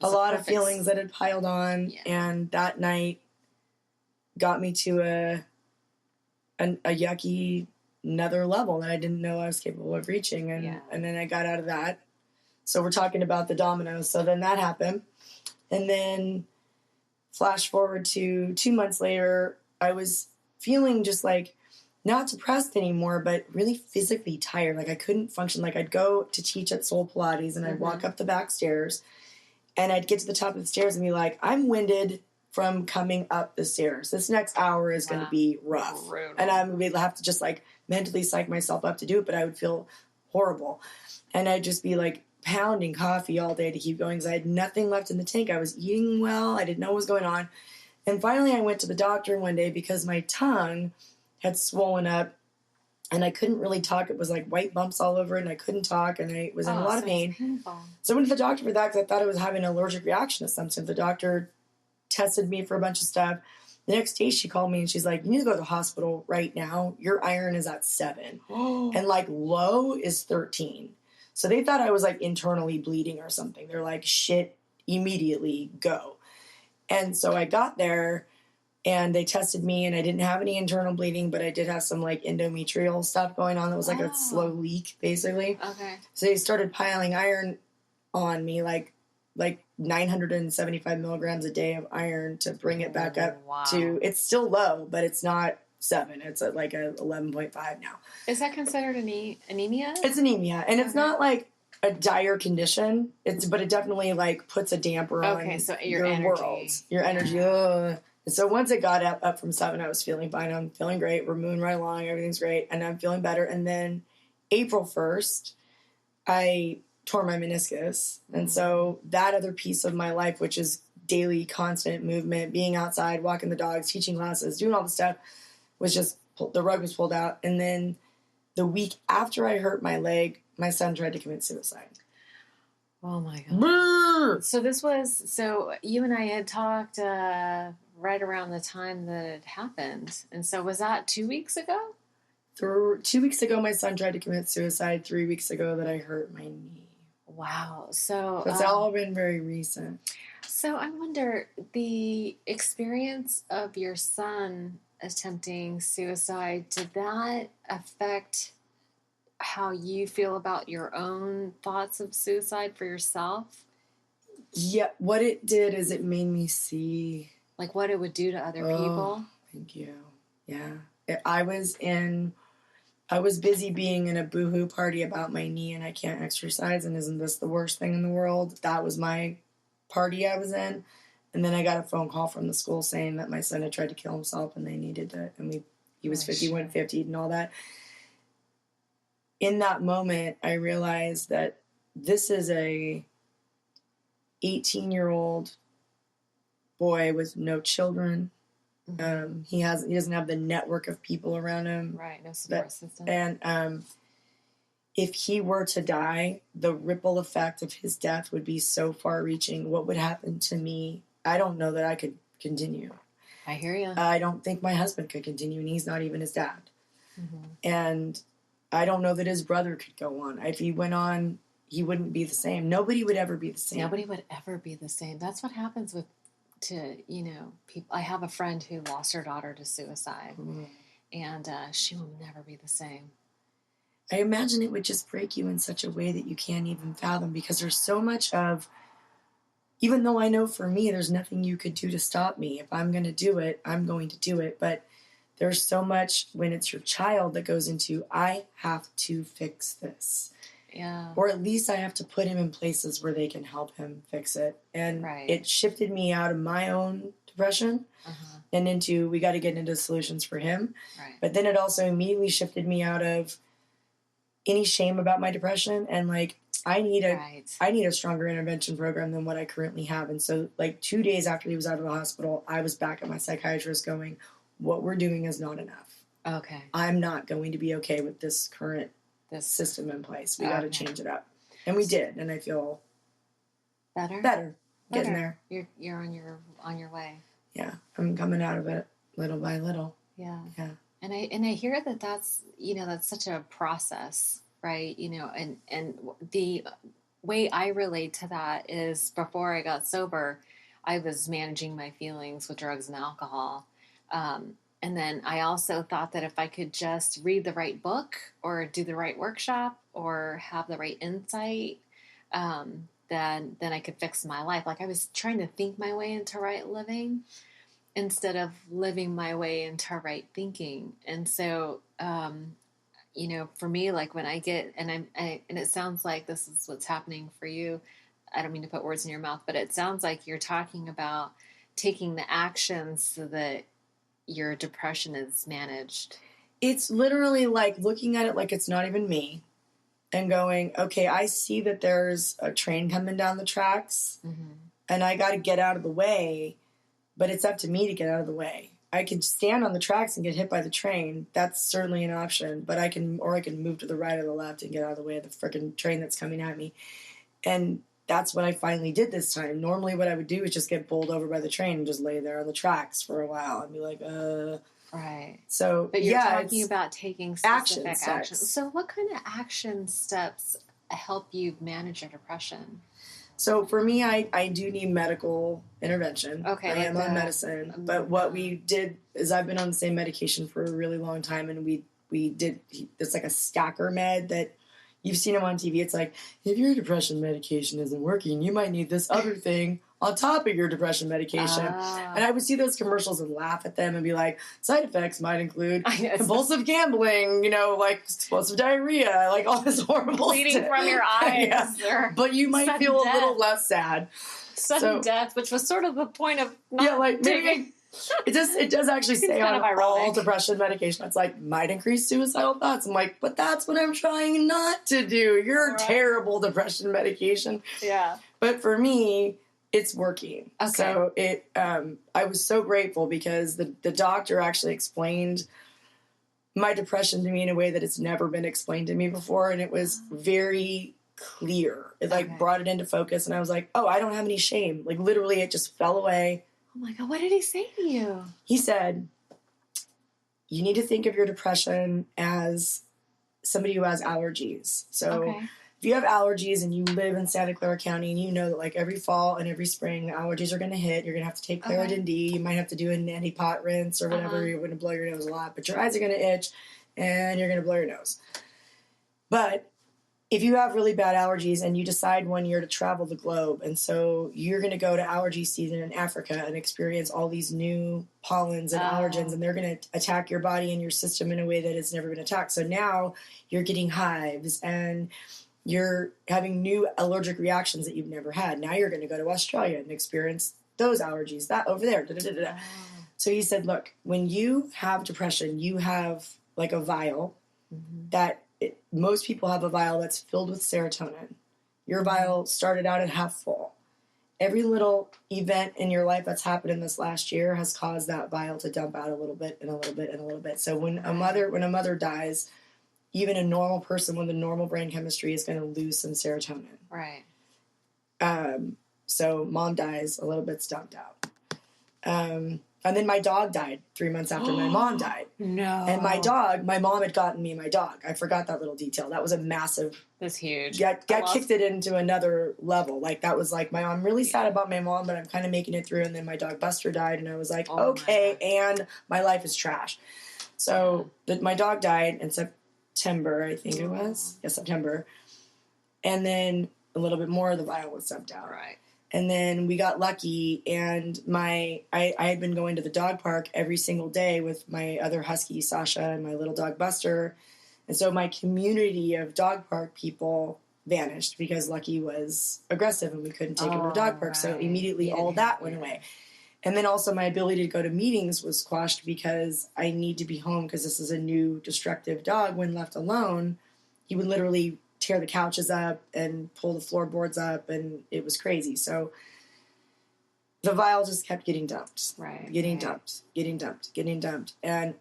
Speaker 3: a lot of feelings that had piled on. Yeah. And that night got me to a yucky another level that I didn't know I was capable of reaching. And then I got out of that. So we're talking about the dominoes. So then that happened. And then flash forward to 2 months later, I was feeling just like, not depressed anymore, but really physically tired. Like I couldn't function. Like I'd go to teach at Soul Pilates, and I'd walk up the back stairs, and I'd get to the top of the stairs and be like, I'm winded from coming up the stairs. This next hour is going to be rough. Brutal. And I'm going to have to just like mentally psych myself up to do it, but I would feel horrible. And I'd just be like pounding coffee all day to keep going, because I had nothing left in the tank. I was eating well. I didn't know what was going on. And finally I went to the doctor one day because my tongue had swollen up and I couldn't really talk. It was like white bumps all over it, and I couldn't talk, and I was in a lot of pain. So I went to the doctor for that because I thought I was having an allergic reaction to something. The doctor tested me for a bunch of stuff. The next day she called me and she's like, you need to go to the hospital right now. Your iron is at 7. And like low is 13. So they thought I was like internally bleeding or something. They're like, shit, immediately go. And so I got there, and they tested me, and I didn't have any internal bleeding, but I did have some like endometrial stuff going on that was like a slow leak, basically. Okay. So they started piling iron on me, like 975 milligrams a day of iron to bring it back up to, it's still low, but it's not 7. It's at like a 11.5 now.
Speaker 2: Is that considered anemia?
Speaker 3: It's anemia, and it's not like a dire condition. But it definitely like puts a damper on
Speaker 2: so
Speaker 3: your
Speaker 2: energy.
Speaker 3: World, your energy. And so once it got up from 7, I was feeling fine. I'm feeling great. We're moving right along. Everything's great. And I'm feeling better. And then April 1st, I tore my meniscus. And so that other piece of my life, which is daily, constant movement, being outside, walking the dogs, teaching classes, doing all the stuff, was just, the rug was pulled out. And then the week after I hurt my leg, my son tried to commit suicide.
Speaker 2: Oh my God. So you and I had talked right around the time that it happened. And so was that 2 weeks ago?
Speaker 3: 2 weeks ago, my son tried to commit suicide. 3 weeks ago that I hurt my knee.
Speaker 2: Wow. So
Speaker 3: it's all been very recent.
Speaker 2: So I wonder, the experience of your son attempting suicide, did that affect how you feel about your own thoughts of suicide for yourself?
Speaker 3: Yeah, what it did is it made me see...
Speaker 2: Like what it would do to other people?
Speaker 3: Thank you. Yeah. I was busy being in a boohoo party about my knee and I can't exercise and isn't this the worst thing in the world? That was my party I was in. And then I got a phone call from the school saying that my son had tried to kill himself and they needed to, and he was 51, 50 and all that. In that moment, I realized that this is a 18-year-old boy with no children. Mm-hmm. He doesn't have the network of people around him.
Speaker 2: Right, no support system.
Speaker 3: And if he were to die, the ripple effect of his death would be so far-reaching. What would happen to me? I don't know that I could continue.
Speaker 2: I hear you.
Speaker 3: I don't think my husband could continue, and he's not even his dad.
Speaker 2: Mm-hmm. And
Speaker 3: I don't know that his brother could go on. If he went on, he wouldn't be the same. Nobody would ever be the same.
Speaker 2: Nobody would ever be the same. That's what happens people. I have a friend who lost her daughter to suicide, and she will never be the same.
Speaker 3: I imagine it would just break you in such a way that you can't even fathom, because there's so much of, even though I know for me there's nothing you could do to stop me. If I'm going to do it, I'm going to do it. But there's so much when it's your child that goes into, I have to fix this.
Speaker 2: Yeah.
Speaker 3: Or at least I have to put him in places where they can help him fix it. And it shifted me out of my own depression and into, we got to get into solutions for him.
Speaker 2: Right.
Speaker 3: But then it also immediately shifted me out of any shame about my depression. And like, I need a stronger intervention program than what I currently have. And so like 2 days after he was out of the hospital, I was back at my psychiatrist going, what we're doing is not enough.
Speaker 2: Okay.
Speaker 3: I'm not going to be okay with this current system in place. We got to change it up. And we did. And I feel better. Getting there.
Speaker 2: You're on your way.
Speaker 3: Yeah. I'm coming out of it little by little.
Speaker 2: Yeah. Yeah. And I hear that's such a process, right? And the way I relate to that is before I got sober, I was managing my feelings with drugs and alcohol. And then I also thought that if I could just read the right book or do the right workshop or have the right insight, then I could fix my life. Like I was trying to think my way into right living instead of living my way into right thinking. And so, for me, like when I get, and it sounds like this is what's happening for you. I don't mean to put words in your mouth, but it sounds like you're talking about taking the actions so that your depression is managed.
Speaker 3: It's literally like looking at it like it's not even me and going, okay, I see that there's a train coming down the tracks and I got to get out of the way, but it's up to me to get out of the way. I could stand on the tracks and get hit by the train. That's certainly an option, but I can move to the right or the left and get out of the way of the freaking train that's coming at me. And that's what I finally did this time. Normally what I would do is just get bowled over by the train and just lay there on the tracks for a while and be like,
Speaker 2: Right.
Speaker 3: So,
Speaker 2: but you're talking about taking specific action.
Speaker 3: Steps.
Speaker 2: So what kind of action steps help you manage your depression?
Speaker 3: So for me, I do need medical intervention.
Speaker 2: Okay.
Speaker 3: I am on medicine. But what we did is I've been on the same medication for a really long time, and we did, it's like a stacker med that you've seen them on TV. It's like, if your depression medication isn't working, you might need this other thing on top of your depression medication. And I would see those commercials and laugh at them and be like, side effects might include compulsive gambling, like explosive diarrhea, like all this horrible
Speaker 2: bleeding
Speaker 3: stuff.
Speaker 2: from your eyes.
Speaker 3: Yeah. But you might feel a little less sad.
Speaker 2: Sudden death, which was sort of the point of not taking...
Speaker 3: It does actually say on all depression medication, it's like, might increase suicidal thoughts. I'm like, but that's what I'm trying not to do. You're terrible depression medication.
Speaker 2: Yeah.
Speaker 3: But for me, it's working.
Speaker 2: Okay.
Speaker 3: So I was so grateful because the doctor actually explained my depression to me in a way that it's never been explained to me before. And it was very clear. It brought it into focus. And I was like, oh, I don't have any shame. Like literally it just fell away.
Speaker 2: Oh my God. What did he say to you?
Speaker 3: He said, you need to think of your depression as somebody who has allergies. So if you have allergies and you live in Santa Clara County and you know that like every fall and every spring the allergies are going to hit, you're going to have to take Claritin D. You might have to do a neti pot rinse or whatever. You're going to blow your nose a lot, but your eyes are going to itch and you're going to blow your nose. But if you have really bad allergies and you decide one year to travel the globe, and so you're going to go to allergy season in Africa and experience all these new pollens and allergens, and they're going to attack your body and your system in a way that it's never been attacked. So now you're getting hives and you're having new allergic reactions that you've never had. Now you're going to go to Australia and experience those allergies, that over there. So he said, look, when you have depression, you have like a vial that most people have a vial that's filled with serotonin. Your vial started out at half full. Every little event in your life that's happened in this last year has caused that vial to dump out a little bit and a little bit and a little bit. So when a mother dies, even a normal person with a normal brain chemistry is going to lose some serotonin.
Speaker 2: Right.
Speaker 3: So mom dies, a little bit's dumped out. And then my dog died 3 months after my mom died.
Speaker 2: No.
Speaker 3: And my mom had gotten me my dog. I forgot that little detail. That was a massive.
Speaker 2: That's huge.
Speaker 3: Got kicked it into another level. Like that was like I'm really sad about my mom, but I'm kind of making it through. And then my dog Buster died, and I was like, okay, and my life is trash. So my dog died in September, I think it was. Yeah, September. And then a little bit more of the vial was dumped out.
Speaker 2: Right.
Speaker 3: And then we got lucky, and I had been going to the dog park every single day with my other husky, Sasha, and my little dog, Buster. And so my community of dog park people vanished because Lucky was aggressive and we couldn't take him to the dog park. Right. So immediately all that went away. And then also my ability to go to meetings was squashed because I need to be home because this is a new destructive dog. When left alone, he would literally tear the couches up and pull the floorboards up, and it was crazy. So the vial just kept getting dumped.
Speaker 2: Right.
Speaker 3: Getting dumped. And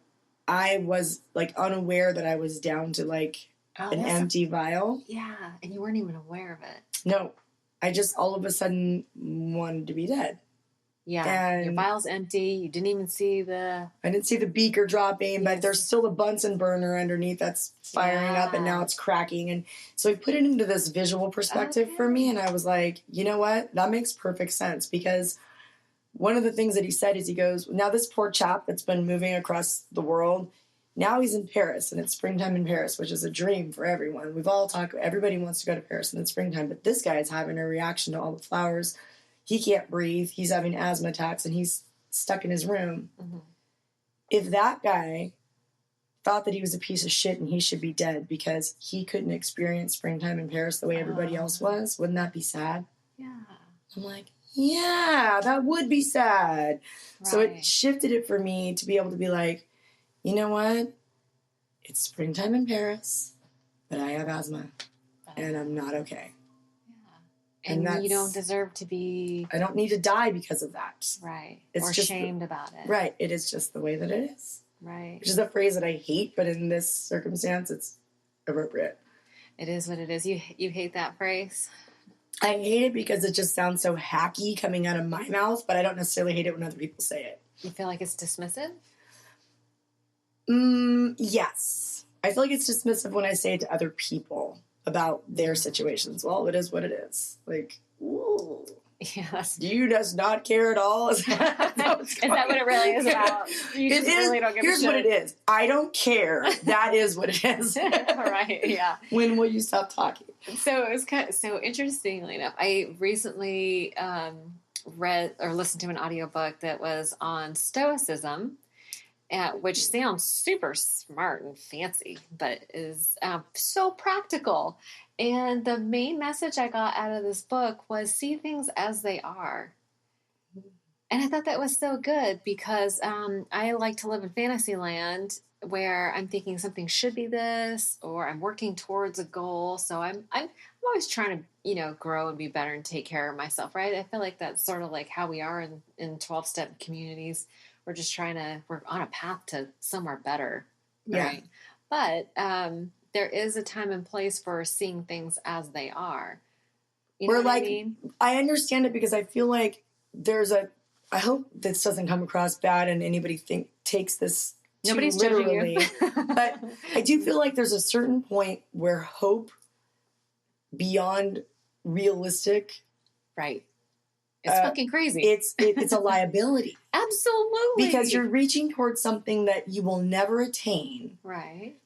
Speaker 3: I was like unaware that I was down to like an empty vial.
Speaker 2: Yeah. And you weren't even aware of it.
Speaker 3: No. I just all of a sudden wanted to be dead.
Speaker 2: Yeah,
Speaker 3: and
Speaker 2: your vial's empty. You didn't even see
Speaker 3: I didn't see the beaker dropping, but there's still a Bunsen burner underneath that's firing up, and now it's cracking. And so he put it into this visual perspective for me, and I was like, you know what? That makes perfect sense, because one of the things that he said is he goes, now this poor chap that's been moving across the world, now he's in Paris, and it's springtime in Paris, which is a dream for everyone. Everybody wants to go to Paris in the springtime, but this guy is having a reaction to all the flowers. He can't breathe. He's having asthma attacks, and he's stuck in his room. Mm-hmm. If that guy thought that he was a piece of shit and he should be dead because he couldn't experience springtime in Paris the way everybody else was, wouldn't that be sad?
Speaker 2: Yeah.
Speaker 3: I'm like, yeah, that would be sad. Right. So it shifted it for me to be able to be like, you know what? It's springtime in Paris, but I have asthma, and I'm not okay.
Speaker 2: And you don't deserve to be...
Speaker 3: I don't need to die because of that.
Speaker 2: Right.
Speaker 3: It's
Speaker 2: or
Speaker 3: just
Speaker 2: shamed about it.
Speaker 3: Right. It is just the way that it is.
Speaker 2: Right.
Speaker 3: Which is a phrase that I hate, but in this circumstance, it's appropriate.
Speaker 2: It is what it is. You hate that phrase?
Speaker 3: I hate it because it just sounds so hacky coming out of my mouth, but I don't necessarily hate it when other people say it.
Speaker 2: You feel like it's dismissive?
Speaker 3: Yes. I feel like it's dismissive when I say it to other people about their situations. Well, it is what it is. Like, ooh.
Speaker 2: Yes.
Speaker 3: Do you just not care at all? Is that
Speaker 2: what it really is about? You just really don't give a shit.
Speaker 3: Here's what it is. I don't care. That is what it is.
Speaker 2: Right, yeah.
Speaker 3: When will you stop talking?
Speaker 2: So it was so interestingly enough, I recently read or listened to an audiobook that was on Stoicism, which sounds super smart and fancy, but is so practical. And the main message I got out of this book was see things as they are. And I thought that was so good because I like to live in fantasy land where I'm thinking something should be this, or I'm working towards a goal. So I'm always trying to, grow and be better and take care of myself, right? I feel like that's sort of like how we are in 12-step communities. We're on a path to somewhere better. right? But there is a time and place for seeing things as they are. You know what I mean?
Speaker 3: I understand it because I feel like I hope this doesn't come across bad and anybody takes this
Speaker 2: Nobody's
Speaker 3: too literally.
Speaker 2: Judging you.
Speaker 3: But I do feel like there's a certain point where hope beyond realistic.
Speaker 2: Right. It's fucking crazy.
Speaker 3: It's a liability.
Speaker 2: Absolutely.
Speaker 3: Because you're reaching towards something that you will never attain.
Speaker 2: Right.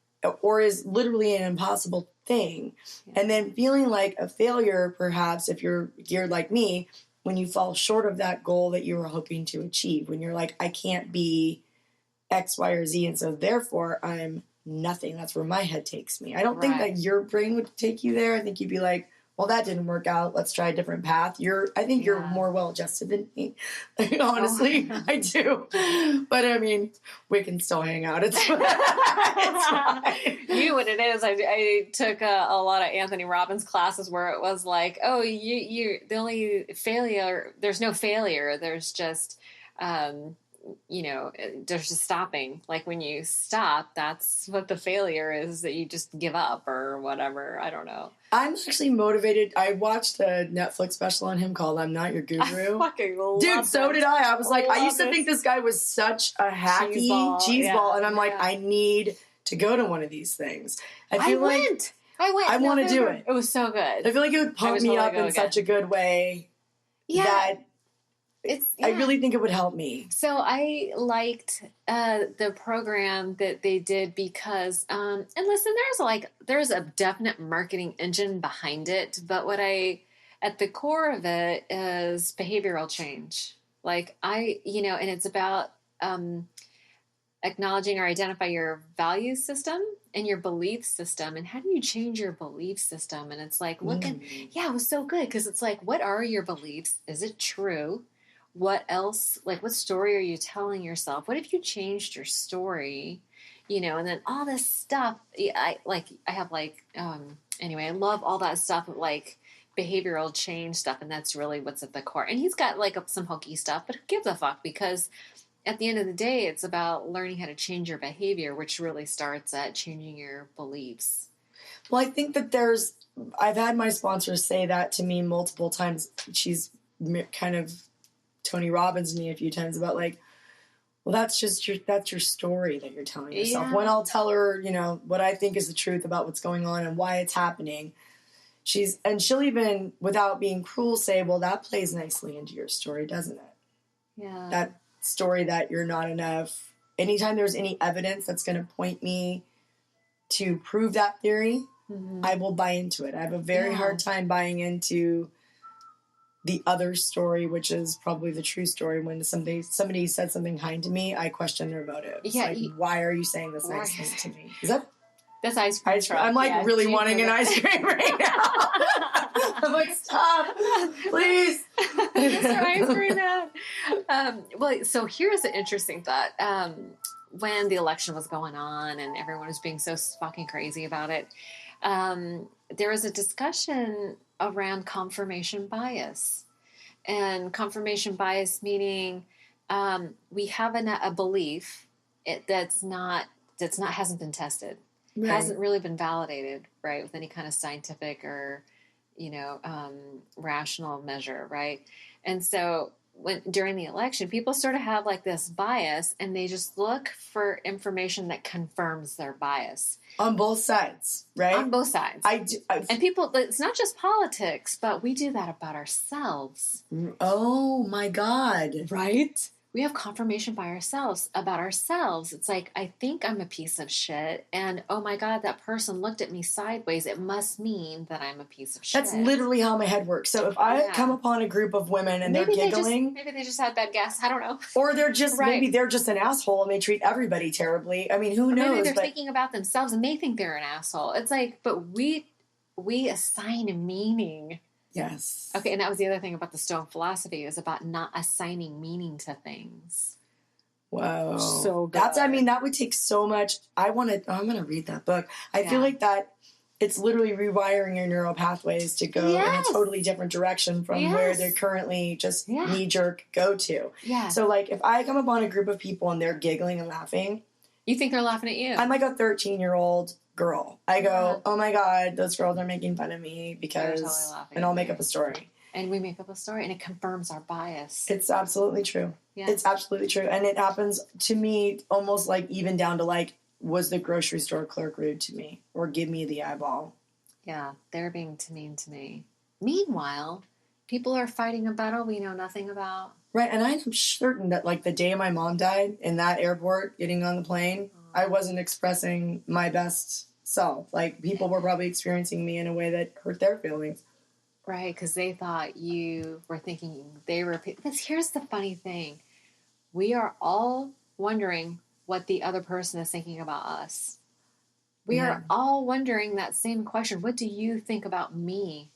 Speaker 3: Or is literally an impossible thing. Yeah. And then feeling like a failure, perhaps, if you're geared like me, when you fall short of that goal that you were hoping to achieve. When you're like, I can't be X, Y, or Z, and so therefore I'm nothing. That's where my head takes me. I don't think that your brain would take you there. I think you'd be like, well, that didn't work out. Let's try a different path. I think you're more well-adjusted than me. Honestly, I do. But I mean, we can still hang out. It's fine.
Speaker 2: You know what it is? I took a lot of Anthony Robbins classes where it was like, oh, you the only failure, there's no failure. There's just, there's just stopping. Like when you stop, that's what the failure is, that you just give up or whatever. I don't know.
Speaker 3: I'm actually motivated. I watched a Netflix special on him called I'm Not Your Guru.
Speaker 2: I fucking love
Speaker 3: Dude, so
Speaker 2: it.
Speaker 3: did I. I was like, I used to think this guy was such a hacky cheeseball. And I'm like, I need to go to one of these things. I went. I want to do it.
Speaker 2: It was so good.
Speaker 3: I feel like it would pump me up in such a good way that I really think it would help me.
Speaker 2: So I liked the program that they did because, and listen, there's a definite marketing engine behind it, but at the core of it is behavioral change. Like and it's about acknowledging or identify your value system and your belief system, and how do you change your belief system? And it's like, it was so good because it's like, what are your beliefs? Is it true? What else, like what story are you telling yourself? What if you changed your story, and then all this stuff, I love all that stuff of like behavioral change stuff. And that's really what's at the core. And he's got like some hokey stuff, but who gives a fuck? Because at the end of the day, it's about learning how to change your behavior, which really starts at changing your beliefs.
Speaker 3: Well, I think that I've had my sponsors say that to me multiple times. She's kind of Tony Robbins me a few times about like, well, that's your story that you're telling yourself. Yeah. When I'll tell her, what I think is the truth about what's going on and why it's happening, she'll even, without being cruel, say, well, that plays nicely into your story, doesn't it?
Speaker 2: Yeah.
Speaker 3: That story that you're not enough. Anytime there's any evidence that's going to point me to prove that theory, I will buy into it. I have a very hard time buying into the other story, which is probably the true story. When somebody said something kind to me, I question their motive. It's like, why are you saying this nice thing to me?
Speaker 2: That's ice cream truck.
Speaker 3: I'm like really wanting an ice cream right now. I'm like, stop, please.
Speaker 2: Get some ice cream out. Well, so here's an interesting thought. When the election was going on and everyone was being so fucking crazy about it, there was a discussion around confirmation bias. And confirmation bias meaning we have a belief hasn't been tested, hasn't really been validated, right, with any kind of scientific or rational measure, right? And so during the election, people sort of have like this bias, and they just look for information that confirms their bias.
Speaker 3: On both sides, right?
Speaker 2: On both sides. And people, it's not just politics, but we do that about ourselves.
Speaker 3: Oh my God.
Speaker 2: Right? We have confirmation by ourselves about ourselves. It's like, I think I'm a piece of shit, and oh my God, that person looked at me sideways. It must mean that I'm a piece of shit.
Speaker 3: That's literally how my head works. So if I come upon a group of women and they're giggling,
Speaker 2: maybe they just had bad gas. I don't know.
Speaker 3: Or they're just maybe they're just an asshole and they treat everybody terribly. I mean, who knows?
Speaker 2: Maybe they're thinking about themselves and they think they're an asshole. It's like, but we assign a meaning.
Speaker 3: Yes.
Speaker 2: Okay, and that was the other thing about the Stoic philosophy, is about not assigning meaning to things.
Speaker 3: Wow.
Speaker 2: So good.
Speaker 3: That would take so much. I'm going to read that book. I feel like that it's literally rewiring your neural pathways to go in a totally different direction from where they're currently just knee-jerk go to.
Speaker 2: Yeah.
Speaker 3: So, like, if I come upon a group of people and they're giggling and laughing,
Speaker 2: You think they're laughing at you?
Speaker 3: I'm like a 13-year-old girl. I go, oh my God, those girls are making fun of me because, totally, and I'll make up a story.
Speaker 2: And we make up a story, and it confirms our bias.
Speaker 3: It's absolutely true. Yeah. It's absolutely true. And it happens to me almost like even down to like, was the grocery store clerk rude to me? Or give me the eyeball?
Speaker 2: Yeah, they're being too mean to me. Meanwhile, people are fighting a battle we know nothing about.
Speaker 3: Right, and I'm certain that like the day my mom died in that airport, getting on the plane, I wasn't expressing my best self. Like people were probably experiencing me in a way that hurt their feelings.
Speaker 2: Right, because they thought you were thinking they were... Because here's the funny thing. We are all wondering what the other person is thinking about us. We are all wondering that same question. What do you think about me?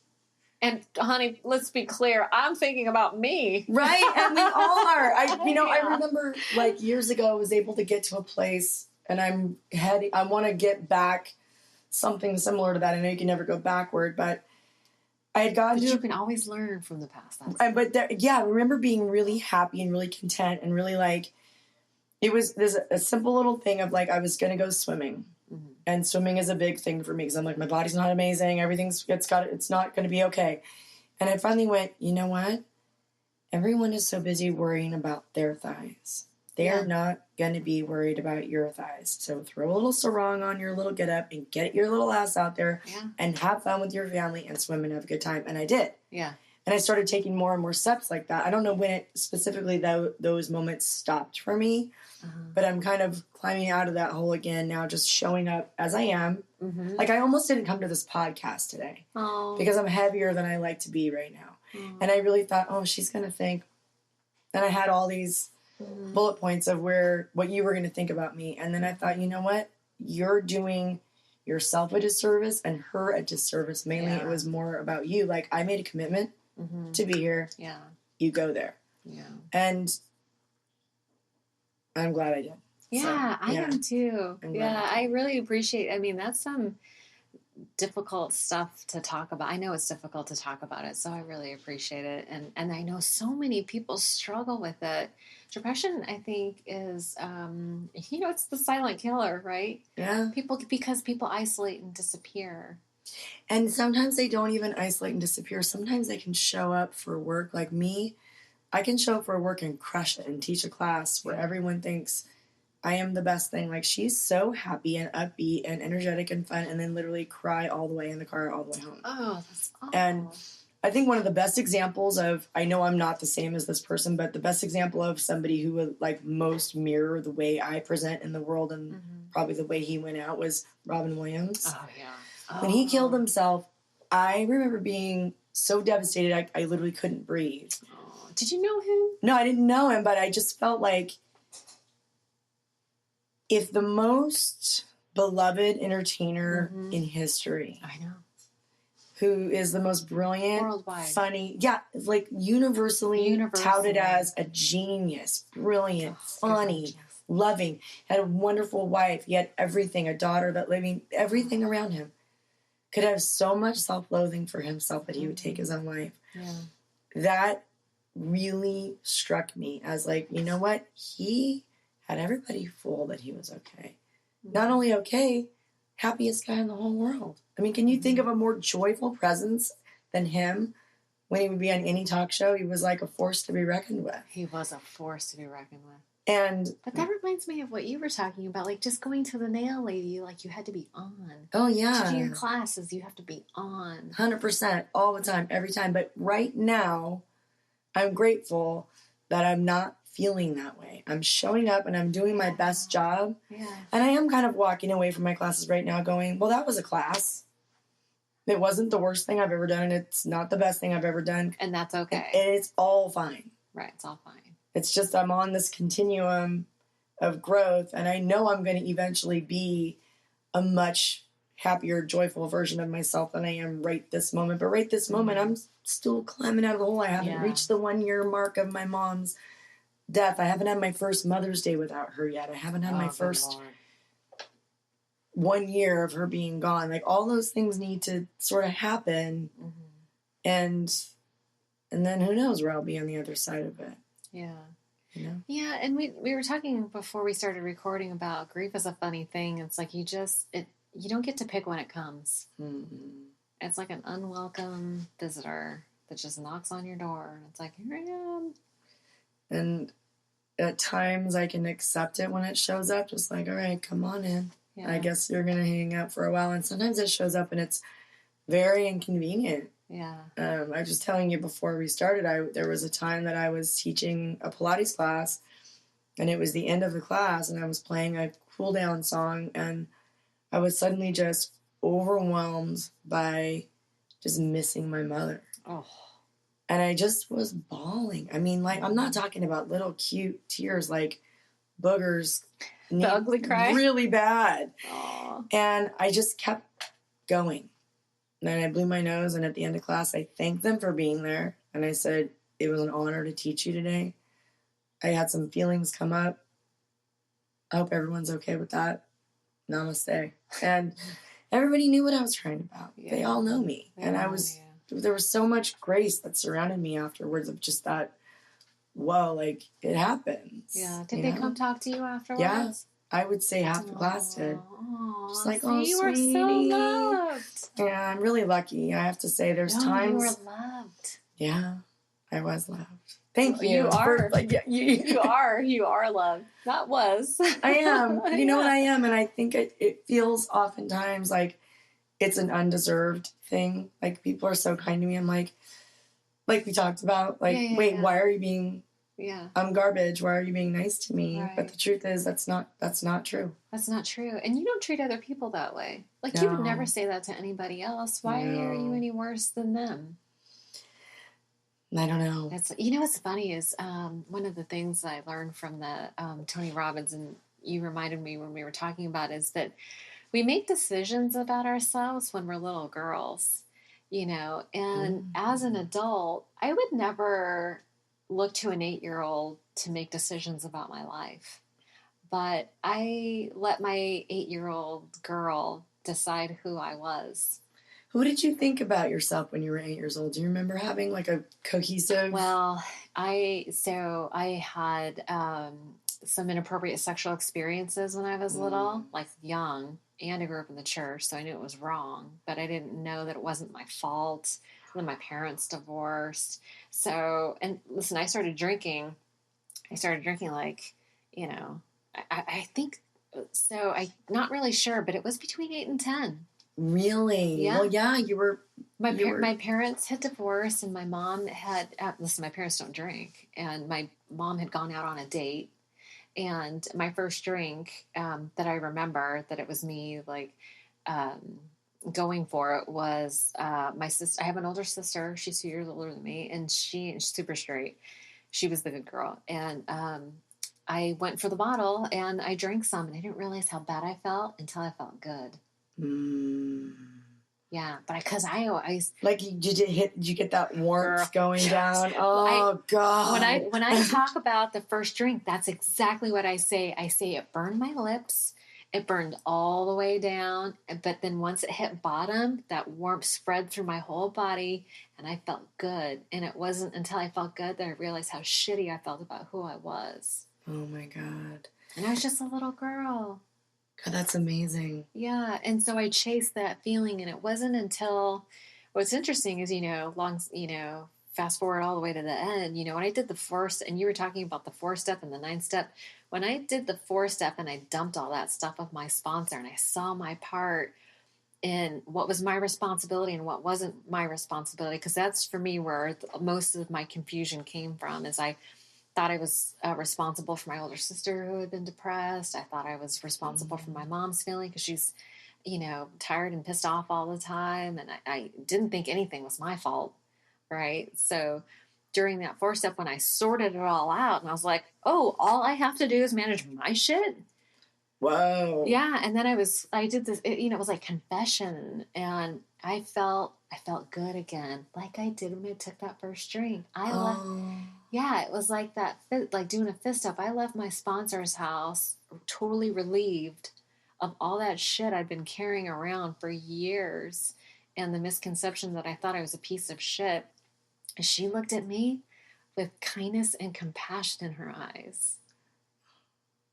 Speaker 2: And, honey, let's be clear. I'm thinking about me.
Speaker 3: Right, and we all are. I remember, like, years ago, I was able to get to a place, and I want to get back something similar to that. I know you can never go backward, but... I had gotten
Speaker 2: you can always learn from the past.
Speaker 3: I remember being really happy and really content and really like, there's a simple little thing of like, I was going to go swimming, and swimming is a big thing for me because I'm like, my body's not amazing. It's not going to be okay. And I finally went, you know what? Everyone is so busy worrying about their thighs. They are not going to be worried about your thighs. So throw a little sarong on your little get up and get your little ass out there and have fun with your family and swim and have a good time. And I did.
Speaker 2: Yeah.
Speaker 3: And I started taking more and more steps like that. I don't know when it specifically those moments stopped for me, but I'm kind of climbing out of that hole again now, just showing up as I am. Mm-hmm. Like I almost didn't come to this podcast today because I'm heavier than I like to be right now. And I really thought, oh, she's going to think. And I had all these bullet points of what you were going to think about me. And then I thought, you know what? You're doing yourself a disservice and her a disservice. Mainly it was more about you. Like I made a commitment to be here. Yeah. You go there. Yeah. And I'm glad I did.
Speaker 2: Yeah, I am too. I really appreciate, that's some difficult stuff to talk about. I know it's difficult to talk about it, so I really appreciate it. And I know so many people struggle with it. Depression, I think, is, it's the silent killer, right?
Speaker 3: Yeah.
Speaker 2: Because people isolate and disappear.
Speaker 3: And sometimes they don't even isolate and disappear. Sometimes they can show up for work. Like me, I can show up for work and crush it and teach a class where everyone thinks I am the best thing. Like, she's so happy and upbeat and energetic and fun, and then literally cry all the way in the car all the way home.
Speaker 2: Oh, that's awful.
Speaker 3: And I think one of the best examples of, I know I'm not the same as this person, but the best example of somebody who would like most mirror the way I present in the world and probably the way he went out was Robin Williams.
Speaker 2: Oh, yeah.
Speaker 3: When he killed himself, I remember being so devastated, I literally couldn't breathe.
Speaker 2: Oh, did you know him?
Speaker 3: No, I didn't know him, but I just felt like if the most beloved entertainer in history,
Speaker 2: I know,
Speaker 3: who is the most brilliant,
Speaker 2: worldwide,
Speaker 3: funny, like universally touted as a genius, brilliant, funny, loving, had a wonderful wife, he had everything, a daughter that living, everything around him, could have so much self-loathing for himself that he would take his own life. Yeah. That really struck me as like, you know what? He had everybody fooled that he was okay. Not only okay, happiest guy in the whole world. I mean, can you think of a more joyful presence than him when he would be on any talk show? He was like a force to be reckoned with.
Speaker 2: He was a force to be reckoned with. But that reminds me of what you were talking about, like just going to the nail lady, like you had to be on.
Speaker 3: Oh, yeah.
Speaker 2: To do your classes, you have to be on.
Speaker 3: 100%, all the time, every time. But right now, I'm grateful that I'm not feeling that way. I'm showing up and I'm doing my best job. Yeah. And I am kind of walking away from my classes right now going, well, that was a class. It wasn't the worst thing I've ever done, and it's not the best thing I've ever done.
Speaker 2: And that's okay.
Speaker 3: And it's all fine.
Speaker 2: Right, it's all fine.
Speaker 3: It's just I'm on this continuum of growth, and I know I'm going to eventually be a much happier, joyful version of myself than I am right this moment. But right this moment, I'm still climbing out of the hole. I haven't reached the 1-year mark of my mom's death. I haven't had my first Mother's Day without her yet. I haven't had my first 1 year of her being gone. Like, all those things need to sort of happen. And then who knows where I'll be on the other side of it.
Speaker 2: Yeah.
Speaker 3: you know?
Speaker 2: Yeah, and we were talking before we started recording about grief is a funny thing. It's like you don't get to pick when it comes.
Speaker 3: Mm-hmm.
Speaker 2: It's like an unwelcome visitor that just knocks on your door, and it's like, here I am.
Speaker 3: And at times I can accept it when it shows up, just like, all right, come on in.
Speaker 2: Yeah.
Speaker 3: I guess you're going to hang out for a while. And sometimes it shows up and it's very inconvenient.
Speaker 2: Yeah.
Speaker 3: I was just telling you before we started, there was a time that I was teaching a Pilates class, and it was the end of the class, and I was playing a cool down song, and I was suddenly just overwhelmed by just missing my mother.
Speaker 2: Oh.
Speaker 3: And I just was bawling. I mean, like, I'm not talking about little cute tears, like boogers.
Speaker 2: The ugly cry?
Speaker 3: Really bad.
Speaker 2: Aww.
Speaker 3: And I just kept going. And then I blew my nose, and at the end of class, I thanked them for being there. And I said, it was an honor to teach you today. I had some feelings come up. I hope everyone's okay with that. Namaste. And everybody knew what I was trying about. Yeah. They all know me. There was so much grace that surrounded me afterwards of just that, whoa, like, it happens.
Speaker 2: Yeah. Did they come talk to you afterwards?
Speaker 3: Yeah. I would say half the class did. Just like, oh,
Speaker 2: you
Speaker 3: sweetie.
Speaker 2: were so loved.
Speaker 3: Yeah, I'm really lucky. I have to say, there's times.
Speaker 2: You were loved.
Speaker 3: Yeah, I was loved. Thank you.
Speaker 2: You are.
Speaker 3: You
Speaker 2: are loved. That was.
Speaker 3: I am. You know what I am? And I think it feels oftentimes like it's an undeserved thing. Like, people are so kind to me. I'm like we talked about, like, why are you being...
Speaker 2: Yeah.
Speaker 3: I'm garbage. Why are you being nice to me?
Speaker 2: Right.
Speaker 3: But the truth is, that's not true.
Speaker 2: That's not true. And you don't treat other people that way. Like, you would never say that to anybody else. Why are you any worse than them?
Speaker 3: I don't know.
Speaker 2: What's funny is one of the things I learned from the Tony Robbins, and you reminded me when we were talking about, is that we make decisions about ourselves when we're little girls, and as an adult, I would never look to an 8-year-old to make decisions about my life. But I let my 8-year-old girl decide who I was.
Speaker 3: What did you think about yourself when you were 8 years old? Do you remember having like a cohesive...
Speaker 2: Well, I had some inappropriate sexual experiences when I was little, like young, and I grew up in the church, so I knew it was wrong, but I didn't know that it wasn't my fault. When my parents divorced. So, and listen, I started drinking like, I think, so I'm not really sure, but it was between 8 and 10.
Speaker 3: Really?
Speaker 2: Yeah.
Speaker 3: Well, yeah, you were...
Speaker 2: My parents had divorced, and my mom had, listen, my parents don't drink, and my mom had gone out on a date, and my first drink that I remember that it was me, like, going for it was my sister. I have an older sister. She's 2 years older than me, and she's super straight. She was the good girl. And I went for the bottle, and I drank some, and I didn't realize how bad I felt until I felt good. Yeah, but because I always... Like,
Speaker 3: did you get that warmth going down? Oh, God.
Speaker 2: When I talk about the first drink, that's exactly what I say. I say it burned my lips. It burned all the way down, but then once it hit bottom, that warmth spread through my whole body, and I felt good. And it wasn't until I felt good that I realized how shitty I felt about who I was.
Speaker 3: Oh, my God.
Speaker 2: And I was just a little girl.
Speaker 3: God, that's amazing.
Speaker 2: Yeah, and so I chased that feeling, and it wasn't until... What's interesting is, fast forward all the way to the end, when I did the first, and you were talking about the 4-step and the 9-step, when I did the 4-step and I dumped all that stuff with my sponsor, and I saw my part in what was my responsibility and what wasn't my responsibility, because that's for me where most of my confusion came from, is I thought I was responsible for my older sister who had been depressed. I thought I was responsible for my mom's feeling because she's, tired and pissed off all the time, and I didn't think anything was my fault. Right. So during that 4-step, when I sorted it all out, and I was like, oh, all I have to do is manage my shit.
Speaker 3: Whoa.
Speaker 2: Yeah. And then I did this, it was like confession, and I felt good again. Like I did when I took that first drink. Yeah, it was like that, like doing a fist up. I left my sponsor's house totally relieved of all that shit I'd been carrying around for years, and the misconception that I thought I was a piece of shit. She looked at me with kindness and compassion in her eyes.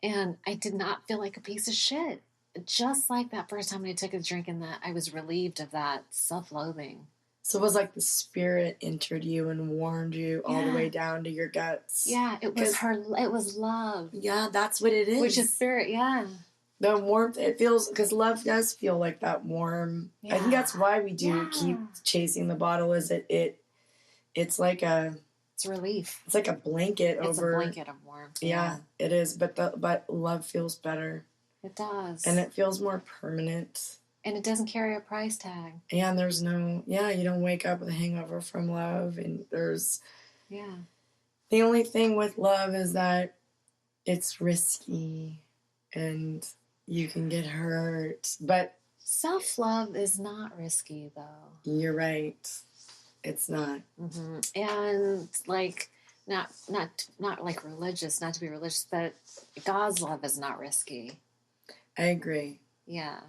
Speaker 2: And I did not feel like a piece of shit. Just like that first time I took a drink, and that I was relieved of that self-loathing.
Speaker 3: So it was like the spirit entered you and warmed you all the way down to your guts.
Speaker 2: Yeah, it was love.
Speaker 3: Yeah, that's what it is.
Speaker 2: Which is spirit, yeah.
Speaker 3: The warmth, it feels, because love does feel like that warm. Yeah. I think that's why we do keep chasing the bottle, is it's like a...
Speaker 2: It's relief.
Speaker 3: It's like a blanket over...
Speaker 2: It's a blanket of warmth.
Speaker 3: Yeah, it is. But love feels better.
Speaker 2: It does.
Speaker 3: And it feels more permanent.
Speaker 2: And it doesn't carry a price tag.
Speaker 3: Yeah, and there's no... Yeah, you don't wake up with a hangover from love. And there's...
Speaker 2: Yeah.
Speaker 3: The only thing with love is that it's risky. And you can get hurt. But...
Speaker 2: Self-love is not risky, though.
Speaker 3: You're right. It's not.
Speaker 2: Mm-hmm. And, like, not like religious, not to be religious, but God's love is not risky.
Speaker 3: I agree.
Speaker 2: Yeah.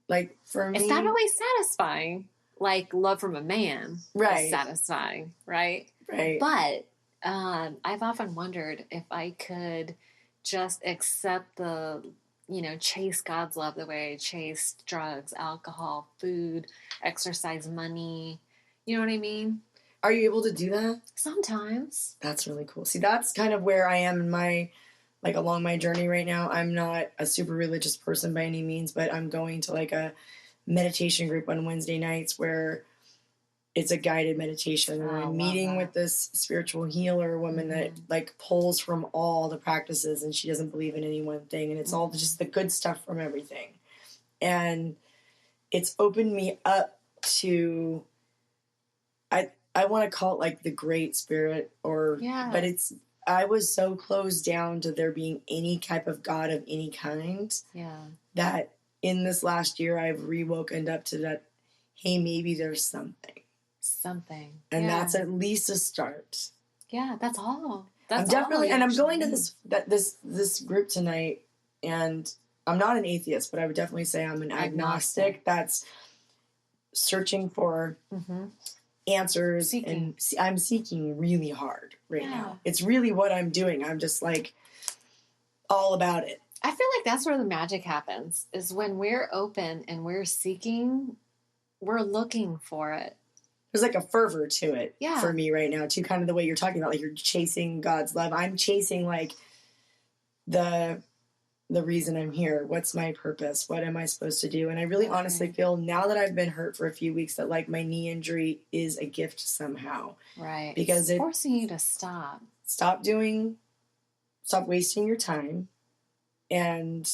Speaker 3: Like, for me...
Speaker 2: It's not always satisfying. Like, love from a man is satisfying, right?
Speaker 3: Right.
Speaker 2: But I've often wondered if I could just accept chase God's love the way I chase drugs, alcohol, food, exercise, money. You know what I mean?
Speaker 3: Are you able to do that?
Speaker 2: Sometimes.
Speaker 3: That's really cool. See, that's kind of where I am in my... Like, along my journey right now. I'm not a super religious person by any means, but I'm going to, like, a meditation group on Wednesday nights where it's a guided meditation. And I'm meeting with this spiritual healer woman that, like, pulls from all the practices, and she doesn't believe in any one thing. And it's all just the good stuff from everything. And it's opened me up to... I want to call it, like, the Great Spirit, but it's... I was so closed down to there being any type of God of any kind that in this last year I've re-woken up to that, hey, maybe there's something. And that's at least a start.
Speaker 2: Yeah, that's all.
Speaker 3: I'm definitely, and I'm going to this group tonight, and I'm not an atheist, but I would definitely say I'm an agnostic that's searching for... answers, and I'm seeking really hard right now. It's really what I'm doing. I'm just like all about it.
Speaker 2: I feel like that's where the magic happens, is when we're open and we're seeking, we're looking for it.
Speaker 3: There's like a fervor to it for me right now too, kind of the way you're talking about, like you're chasing God's love. I'm chasing like the reason I'm here. What's my purpose? What am I supposed to do? And I really honestly feel now that I've been hurt for a few weeks that like my knee injury is a gift somehow.
Speaker 2: Right.
Speaker 3: Because
Speaker 2: it's forcing you to stop. Stop
Speaker 3: wasting your time and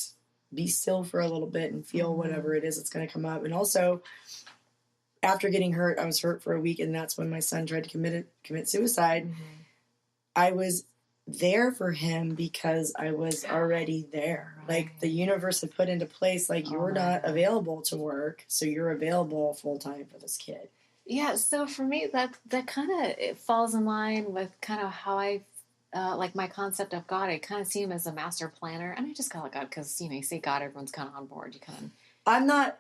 Speaker 3: be still for a little bit and feel whatever it is that's going to come up. And also, after getting hurt, I was hurt for a week, and that's when my son tried to commit suicide. I was there for him because I was already there. Like the universe had put into place, like you're not available to work, so you're available full time for this kid.
Speaker 2: Yeah, so for me, that kind of it falls in line with kind of how I like my concept of God. I kind of see him as a master planner, and I just call it God because you say God, everyone's kind of on board.
Speaker 3: I'm not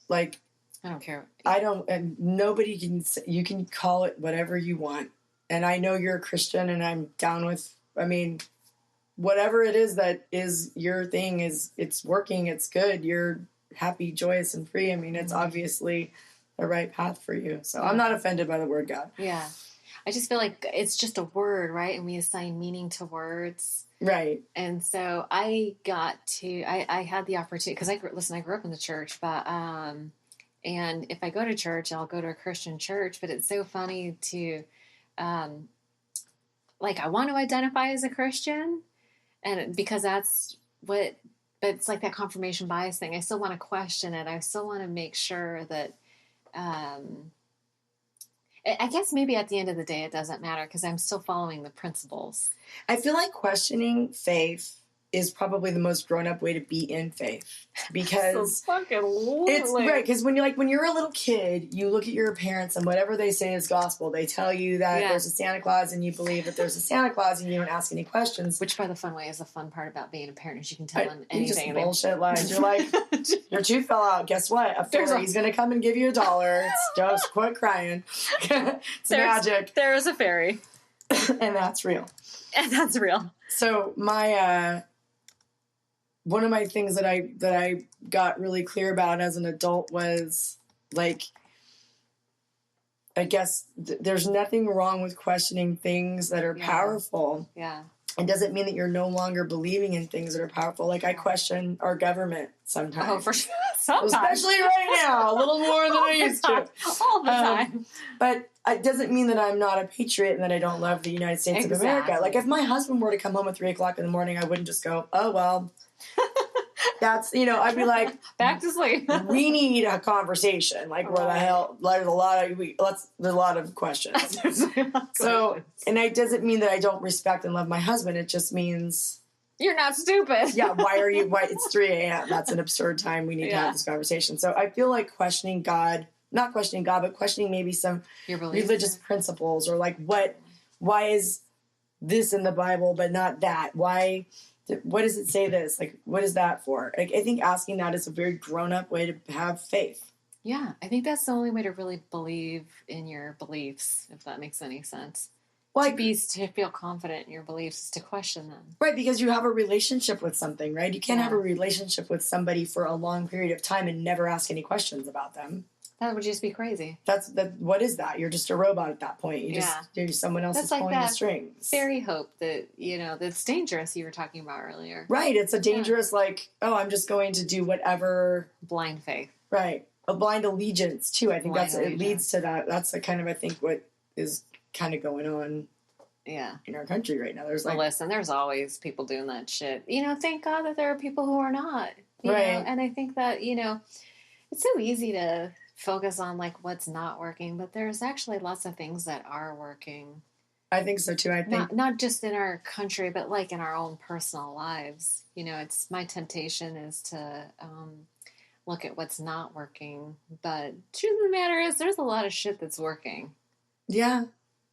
Speaker 3: like
Speaker 2: I don't care.
Speaker 3: I don't, and nobody can. You can call it whatever you want, and I know you're a Christian, and I'm down with. I mean, whatever it is that is your thing it's working, it's good, you're happy, joyous, and free. I mean, it's obviously the right path for you. So I'm not offended by the word God.
Speaker 2: Yeah. I just feel like it's just a word, right? And we assign meaning to words.
Speaker 3: Right.
Speaker 2: And so I had the opportunity, because I grew up in the church, but, and if I go to church, I'll go to a Christian church, but it's so funny to, like, I want to identify as a Christian, and because that's but it's like that confirmation bias thing. I still want to question it. I still want to make sure that, I guess maybe at the end of the day, it doesn't matter because I'm still following the principles.
Speaker 3: I feel like questioning faith is probably the most grown-up way to be in faith, because
Speaker 2: so fucking
Speaker 3: it's right. Because when you're a little kid, you look at your parents and whatever they say is gospel. They tell you that there's a Santa Claus, and you believe that there's a Santa Claus, and you don't ask any questions.
Speaker 2: Which, by the fun way, is the fun part about being a parent, is you can tell them anything.
Speaker 3: Just bullshit lies. You're like, your tooth fell out. Guess what? A fairy's going to come and give you $1. Just quit crying. It's magic.
Speaker 2: There is a fairy.
Speaker 3: And that's real.
Speaker 2: And that's real.
Speaker 3: So my, one of my things that I got really clear about as an adult was like, I guess there's nothing wrong with questioning things that are powerful.
Speaker 2: Yeah.
Speaker 3: It doesn't mean that you're no longer believing in things that are powerful. Like I question our government sometimes.
Speaker 2: Oh, for sure. Sometimes.
Speaker 3: Especially right now, a little more than I used to.
Speaker 2: All the time.
Speaker 3: But it doesn't mean that I'm not a patriot and that I don't love the United States of America. Like if my husband were to come home at 3 o'clock in the morning, I wouldn't just go, oh, well, that's, I'd be like,
Speaker 2: back to sleep.
Speaker 3: We need a conversation. Like where the hell, there's a lot of questions. So, and it doesn't mean that I don't respect and love my husband. It just means
Speaker 2: you're not stupid.
Speaker 3: Yeah. Why it's 3 a.m. That's an absurd time. We need to have this conversation. So I feel like questioning God, not questioning God, but questioning maybe some religious principles or like why is this in the Bible, but not that? What does it say this? Like, what is that for? Like, I think asking that is a very grown-up way to have faith.
Speaker 2: Yeah, I think that's the only way to really believe in your beliefs, if that makes any sense.
Speaker 3: Like,
Speaker 2: to feel confident in your beliefs is to question them.
Speaker 3: Right, because you have a relationship with something, right? You can't have a relationship with somebody for a long period of time and never ask any questions about them.
Speaker 2: That would just be crazy.
Speaker 3: What is that? You're just a robot at that point. You're someone else is pulling the strings.
Speaker 2: Fairy hope that, that's dangerous you were talking about earlier.
Speaker 3: Right. It's a dangerous, I'm just going to do whatever.
Speaker 2: Blind faith.
Speaker 3: Right. A blind allegiance, too. I think it leads to that. That's the kind of, I think, what is kind of going on in our country right now.
Speaker 2: Listen, there's always people doing that shit. Thank God that there are people who are not. You know? And I think that, it's so easy to focus on what's not working, but there's actually lots of things that are working.
Speaker 3: I think so too. I think
Speaker 2: not just in our country, but in our own personal lives. It's my temptation is to look at what's not working, but truth of the matter is there's a lot of shit that's working.
Speaker 3: Yeah,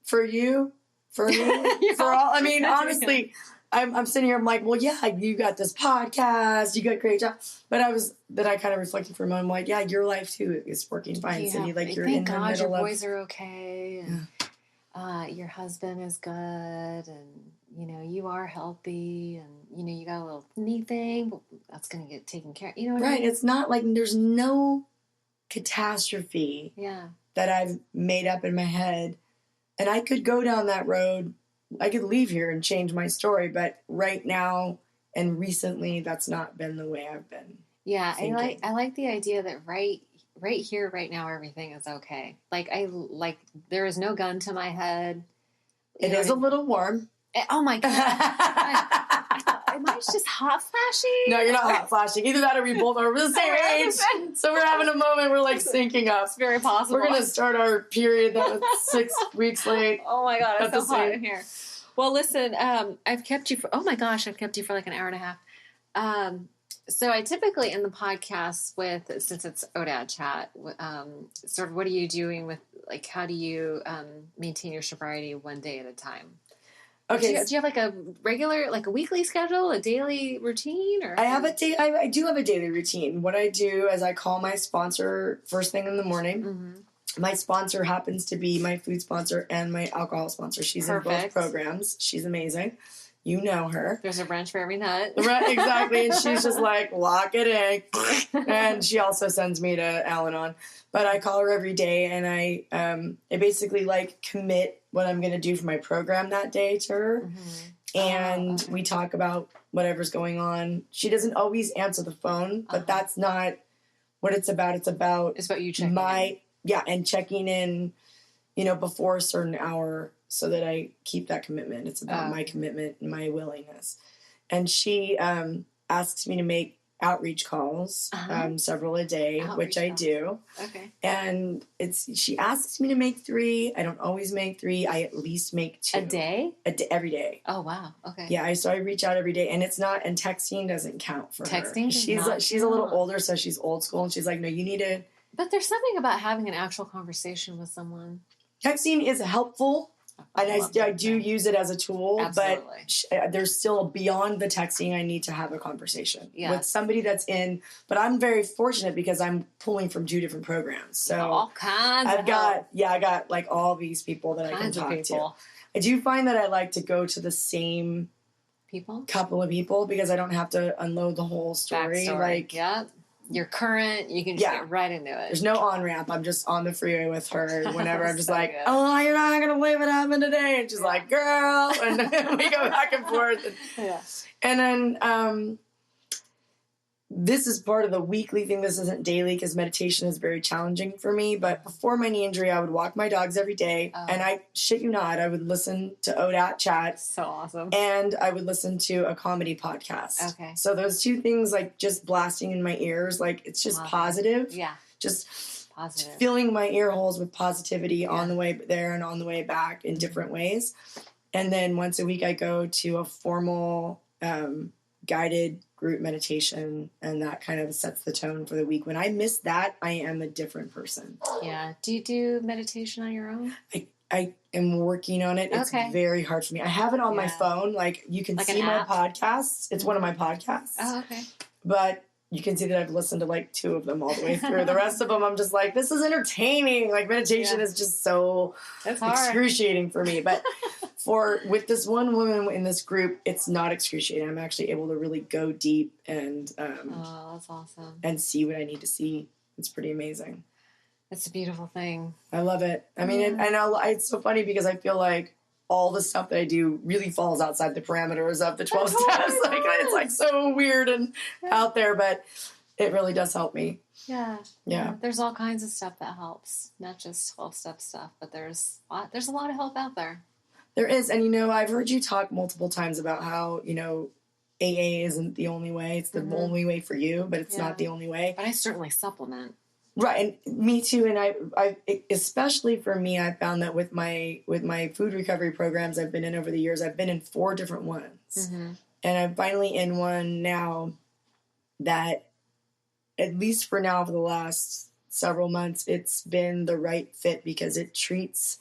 Speaker 3: for you, for me, for all. I mean, honestly. I'm sitting here, I'm like, well, yeah, you got this podcast, you got a great job. But I kind of reflected for a moment, I'm like, yeah, your life too is working fine, Cyndi. Like you're in the middle
Speaker 2: your boys are okay, and your husband is good, and you are healthy, and you got a little knee thing, but that's gonna get taken care of. You know what I mean?
Speaker 3: It's not like there's no catastrophe that I've made up in my head, and I could go down that road. I could leave here and change my story, but right now and recently, that's not been the way I've been.
Speaker 2: Yeah, thinking. I like the idea that right here, right now, everything is okay. There is no gun to my head.
Speaker 3: It is a little warm.
Speaker 2: Oh my God. Am I just hot flashing?
Speaker 3: No, you're not hot flashing. Either that or we both are the same age. So we're having a moment. We're syncing up.
Speaker 2: It's very possible.
Speaker 3: We're going to start our period that was 6 weeks late.
Speaker 2: Oh my God, it's so hot in here. Well, listen, I've kept you for an hour and a half. So I typically end the podcast with, since it's ODAAT Chat, sort of what are you doing with, how do you maintain your sobriety one day at a time? Okay. Do you have a regular, a weekly schedule, a daily routine? Or
Speaker 3: I do have a daily routine. What I do is I call my sponsor first thing in the morning.
Speaker 2: Mm-hmm.
Speaker 3: My sponsor happens to be my food sponsor and my alcohol sponsor. She's in both programs. She's amazing. You know her.
Speaker 2: There's a wrench for every nut.
Speaker 3: Right, exactly. And she's just lock it in. And she also sends me to Al-Anon. But I call her every day, and I basically commit what I'm going to do for my program that day to her. Mm-hmm. And we talk about whatever's going on. She doesn't always answer the phone, but that's not what it's about. It's about
Speaker 2: you checking in.
Speaker 3: Yeah, and checking in, before a certain hour so that I keep that commitment. It's about my commitment and my willingness. And she asks me to make outreach calls, several a day, which I do.
Speaker 2: Okay.
Speaker 3: And she asks me to make 3. I don't always make 3. I at least make 2.
Speaker 2: A day?
Speaker 3: Every day.
Speaker 2: Oh, wow. Okay.
Speaker 3: Yeah, so I reach out every day, and and texting doesn't count for her.
Speaker 2: Texting?
Speaker 3: She's a little older, so she's old school, and she's like, no, you need to...
Speaker 2: But there's something about having an actual conversation with someone.
Speaker 3: Texting is helpful, and I do use it as a tool.
Speaker 2: Absolutely.
Speaker 3: But there's still beyond the texting. I need to have a conversation with somebody that's in. But I'm very fortunate because I'm pulling from 2 different programs. So
Speaker 2: all kinds.
Speaker 3: I got all these people that I can talk to. I do find that I like to go to the same couple of people because I don't have to unload the whole story.
Speaker 2: Backstory.
Speaker 3: Like,
Speaker 2: yeah. You're current. You can just get right into it.
Speaker 3: There's no on-ramp. I'm just on the freeway with her whenever I'm just
Speaker 2: So
Speaker 3: like,
Speaker 2: good.
Speaker 3: oh, you're not going to believe what happened today. And she's like, girl. And we go back and forth. And then this is part of the weekly thing. This isn't daily because meditation is very challenging for me. But before my knee injury, I would walk my dogs every day. And I shit you not, I would listen to ODAAT Chat.
Speaker 2: So awesome.
Speaker 3: And I would listen to a comedy podcast.
Speaker 2: Okay.
Speaker 3: So those two things, like, just blasting in my ears, like, it's just positive.
Speaker 2: Yeah.
Speaker 3: Just
Speaker 2: positive.
Speaker 3: Filling my ear holes with positivity on the way there and on the way back in different ways. And then once a week, I go to a formal guided group meditation, and that kind of sets the tone for the week. When I miss that, I am a different person.
Speaker 2: Yeah. Do you do meditation on your own?
Speaker 3: I am working on it. It's very hard for me. I have it on my phone. Like, you can see my podcasts. It's one of my podcasts.
Speaker 2: Oh, okay.
Speaker 3: But you can see that I've listened to like 2 of them all the way through. The rest of them, I'm just like, this is entertaining. Like, meditation is just so excruciating for me. But with this one woman in this group, it's not excruciating. I'm actually able to really go deep and
Speaker 2: that's awesome.
Speaker 3: And see what I need to see. It's pretty amazing.
Speaker 2: It's a beautiful thing.
Speaker 3: I love it. I mean, it's so funny because I feel like all the stuff that I do really falls outside the parameters of the 12 steps. Like, it's like so weird and out there, but it really does help me. Yeah.
Speaker 2: There's all kinds of stuff that helps, not just 12-step stuff, but there's a lot of help out there.
Speaker 3: There is. And, I've heard you talk multiple times about how, AA isn't the only way. It's the only way for you, but it's not the only way.
Speaker 2: But I certainly supplement.
Speaker 3: Right, and me too. And I especially for me, I found that with my food recovery programs I've been in over the years, I've been in 4 different ones, and I'm finally in one now that, at least for now, for the last several months, it's been the right fit because it treats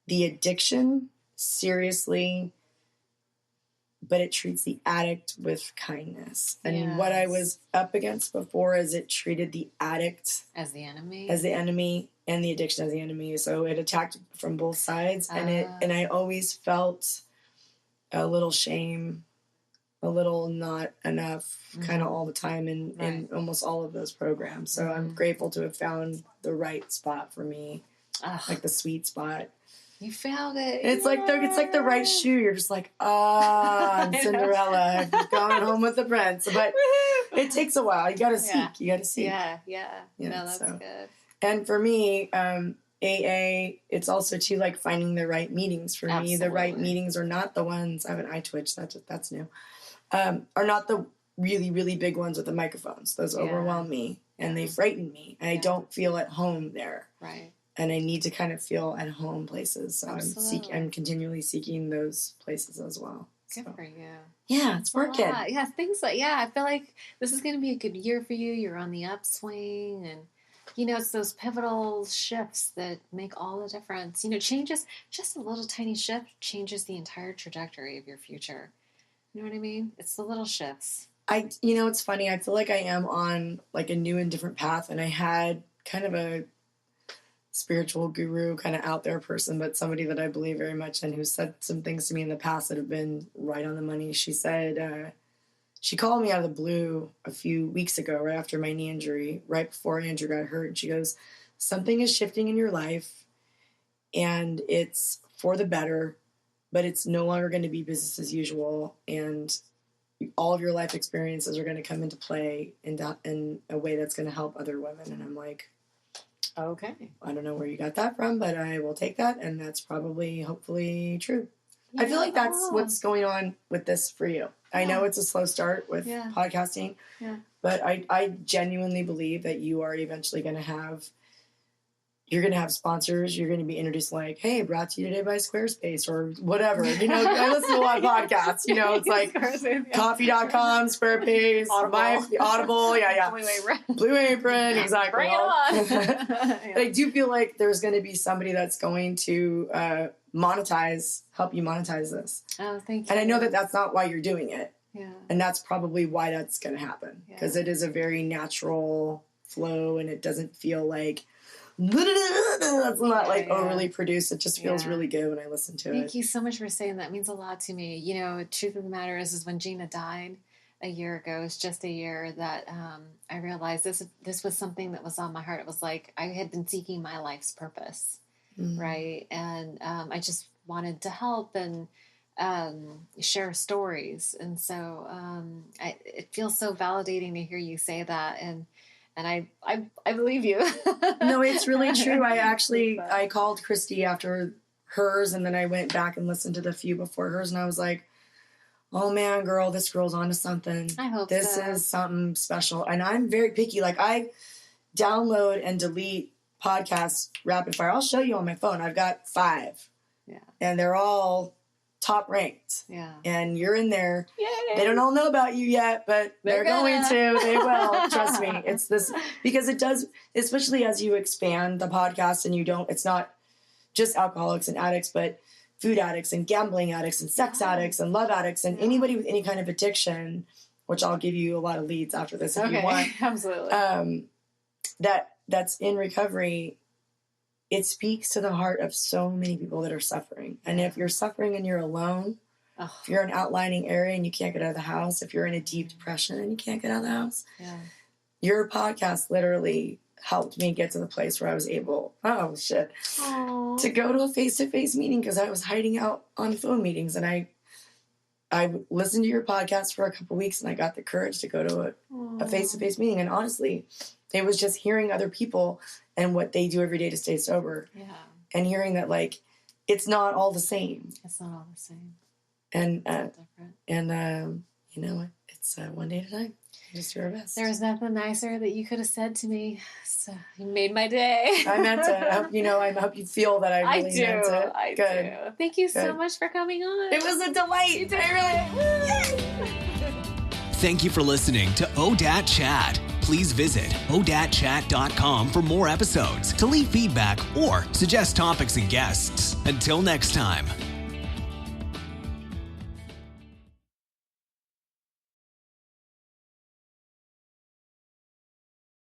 Speaker 3: the addiction seriously, but it treats the addict with kindness. And what I was up against before is it treated the addict
Speaker 2: as the enemy,
Speaker 3: and the addiction as the enemy. So it attacked from both sides, and I always felt a little shame, a little not enough, kind of all the time in almost all of those programs. So I'm grateful to have found the right spot for me, like the sweet spot.
Speaker 2: You found it.
Speaker 3: It's like the right shoe. You're just like, I'm Cinderella. I'm going home with the prince. But it takes a while. You got to seek.
Speaker 2: Yeah.
Speaker 3: You got to seek.
Speaker 2: Yeah. No, that's good.
Speaker 3: And for me, AA, it's also too like finding the right meetings. For me, the right meetings are not the ones. I have an eye twitch. That's new. Are not the really, really big ones with the microphones. Those overwhelm me and they frighten me. And I don't feel at home there.
Speaker 2: Right.
Speaker 3: And I need to kind of feel at home places. So I'm continually seeking those places as well.
Speaker 2: Good for you.
Speaker 3: Yeah, it's working.
Speaker 2: Yeah, things like, I feel like this is going to be a good year for you. You're on the upswing, and, it's those pivotal shifts that make all the difference. Changes, just a little tiny shift changes the entire trajectory of your future. You know what I mean? It's the little shifts.
Speaker 3: It's funny. I feel like I am on like a new and different path, and I had kind of a spiritual guru, kind of out there person, but somebody that I believe very much in, who said some things to me in the past that have been right on the money. She said, she called me out of the blue a few weeks ago, right after my knee injury, right before Andrew got hurt. And she goes, something is shifting in your life and it's for the better, but it's no longer going to be business as usual. And all of your life experiences are going to come into play in a way that's going to help other women. And I'm like,
Speaker 2: okay.
Speaker 3: I don't know where you got that from, but I will take that, and that's probably, hopefully, true. Yeah. I feel like that's what's going on with this for you. Yeah. I know it's a slow start with podcasting, but I genuinely believe that you are eventually going to have, you're going to have sponsors. You're going to be introduced like, hey, brought to you today by Squarespace or whatever. I listen to a lot of podcasts. It's like coffee.com, Squarespace, Audible. Yeah. Blue Apron, exactly.
Speaker 2: Bring it on.
Speaker 3: But I do feel like there's going to be somebody that's going to help you monetize this.
Speaker 2: Oh, thank you.
Speaker 3: And I know that that's not why you're doing it.
Speaker 2: Yeah.
Speaker 3: And that's probably why that's going to happen. Because it is a very natural flow, and it doesn't feel like, that's not like overly produced. It just feels really good when I listen to it.
Speaker 2: Thank you so much for saying that. It means a lot to me. You know, truth of the matter is when Gina died a year ago, it was just a year that I realized this was something that was on my heart. It was like I had been seeking my life's purpose, right? And I just wanted to help and share stories. And so it feels so validating to hear you say that. And I believe you.
Speaker 3: No, it's really true. I called Christy after hers, and then I went back and listened to the few before hers, and I was like, oh man, girl, this girl's onto something.
Speaker 2: I hope
Speaker 3: this is something special. And I'm very picky. Like, I download and delete podcasts rapid fire. I'll show you on my phone. I've got 5.
Speaker 2: Yeah.
Speaker 3: And they're all top ranked.
Speaker 2: Yeah.
Speaker 3: And you're in there.
Speaker 2: Yay.
Speaker 3: They don't all know about you yet, but they're going to. They will. Trust me. It's this, because it does, especially as you expand the podcast and it's not just alcoholics and addicts, but food addicts and gambling addicts and sex addicts and love addicts and anybody with any kind of addiction, which I'll give you a lot of leads after this if you want.
Speaker 2: Absolutely.
Speaker 3: That's in recovery. It speaks to the heart of so many people that are suffering. And if you're suffering and you're alone, if you're in an outlining area and you can't get out of the house, if you're in a deep depression and you can't get out of the house, your podcast literally helped me get to the place where I was able, to go to a face-to-face meeting, because I was hiding out on phone meetings. And I listened to your podcast for a couple weeks, and I got the courage to go to a face-to-face meeting. And honestly, it was just hearing other people and what they do every day to stay sober. Yeah. And hearing that, like, it's not all the same.
Speaker 2: It's not all the same.
Speaker 3: And, you know, it's one day at a time. Just do our best.
Speaker 2: There was nothing nicer that you could have said to me. So you made my day.
Speaker 3: I meant it. I hope you feel that I really meant it.
Speaker 2: I do. Thank you so much for coming on.
Speaker 3: It was a delight.
Speaker 1: Thank you for listening to ODAAT Chat. Please visit ODAATchat.com for more episodes, to leave feedback or suggest topics and guests. Until next time.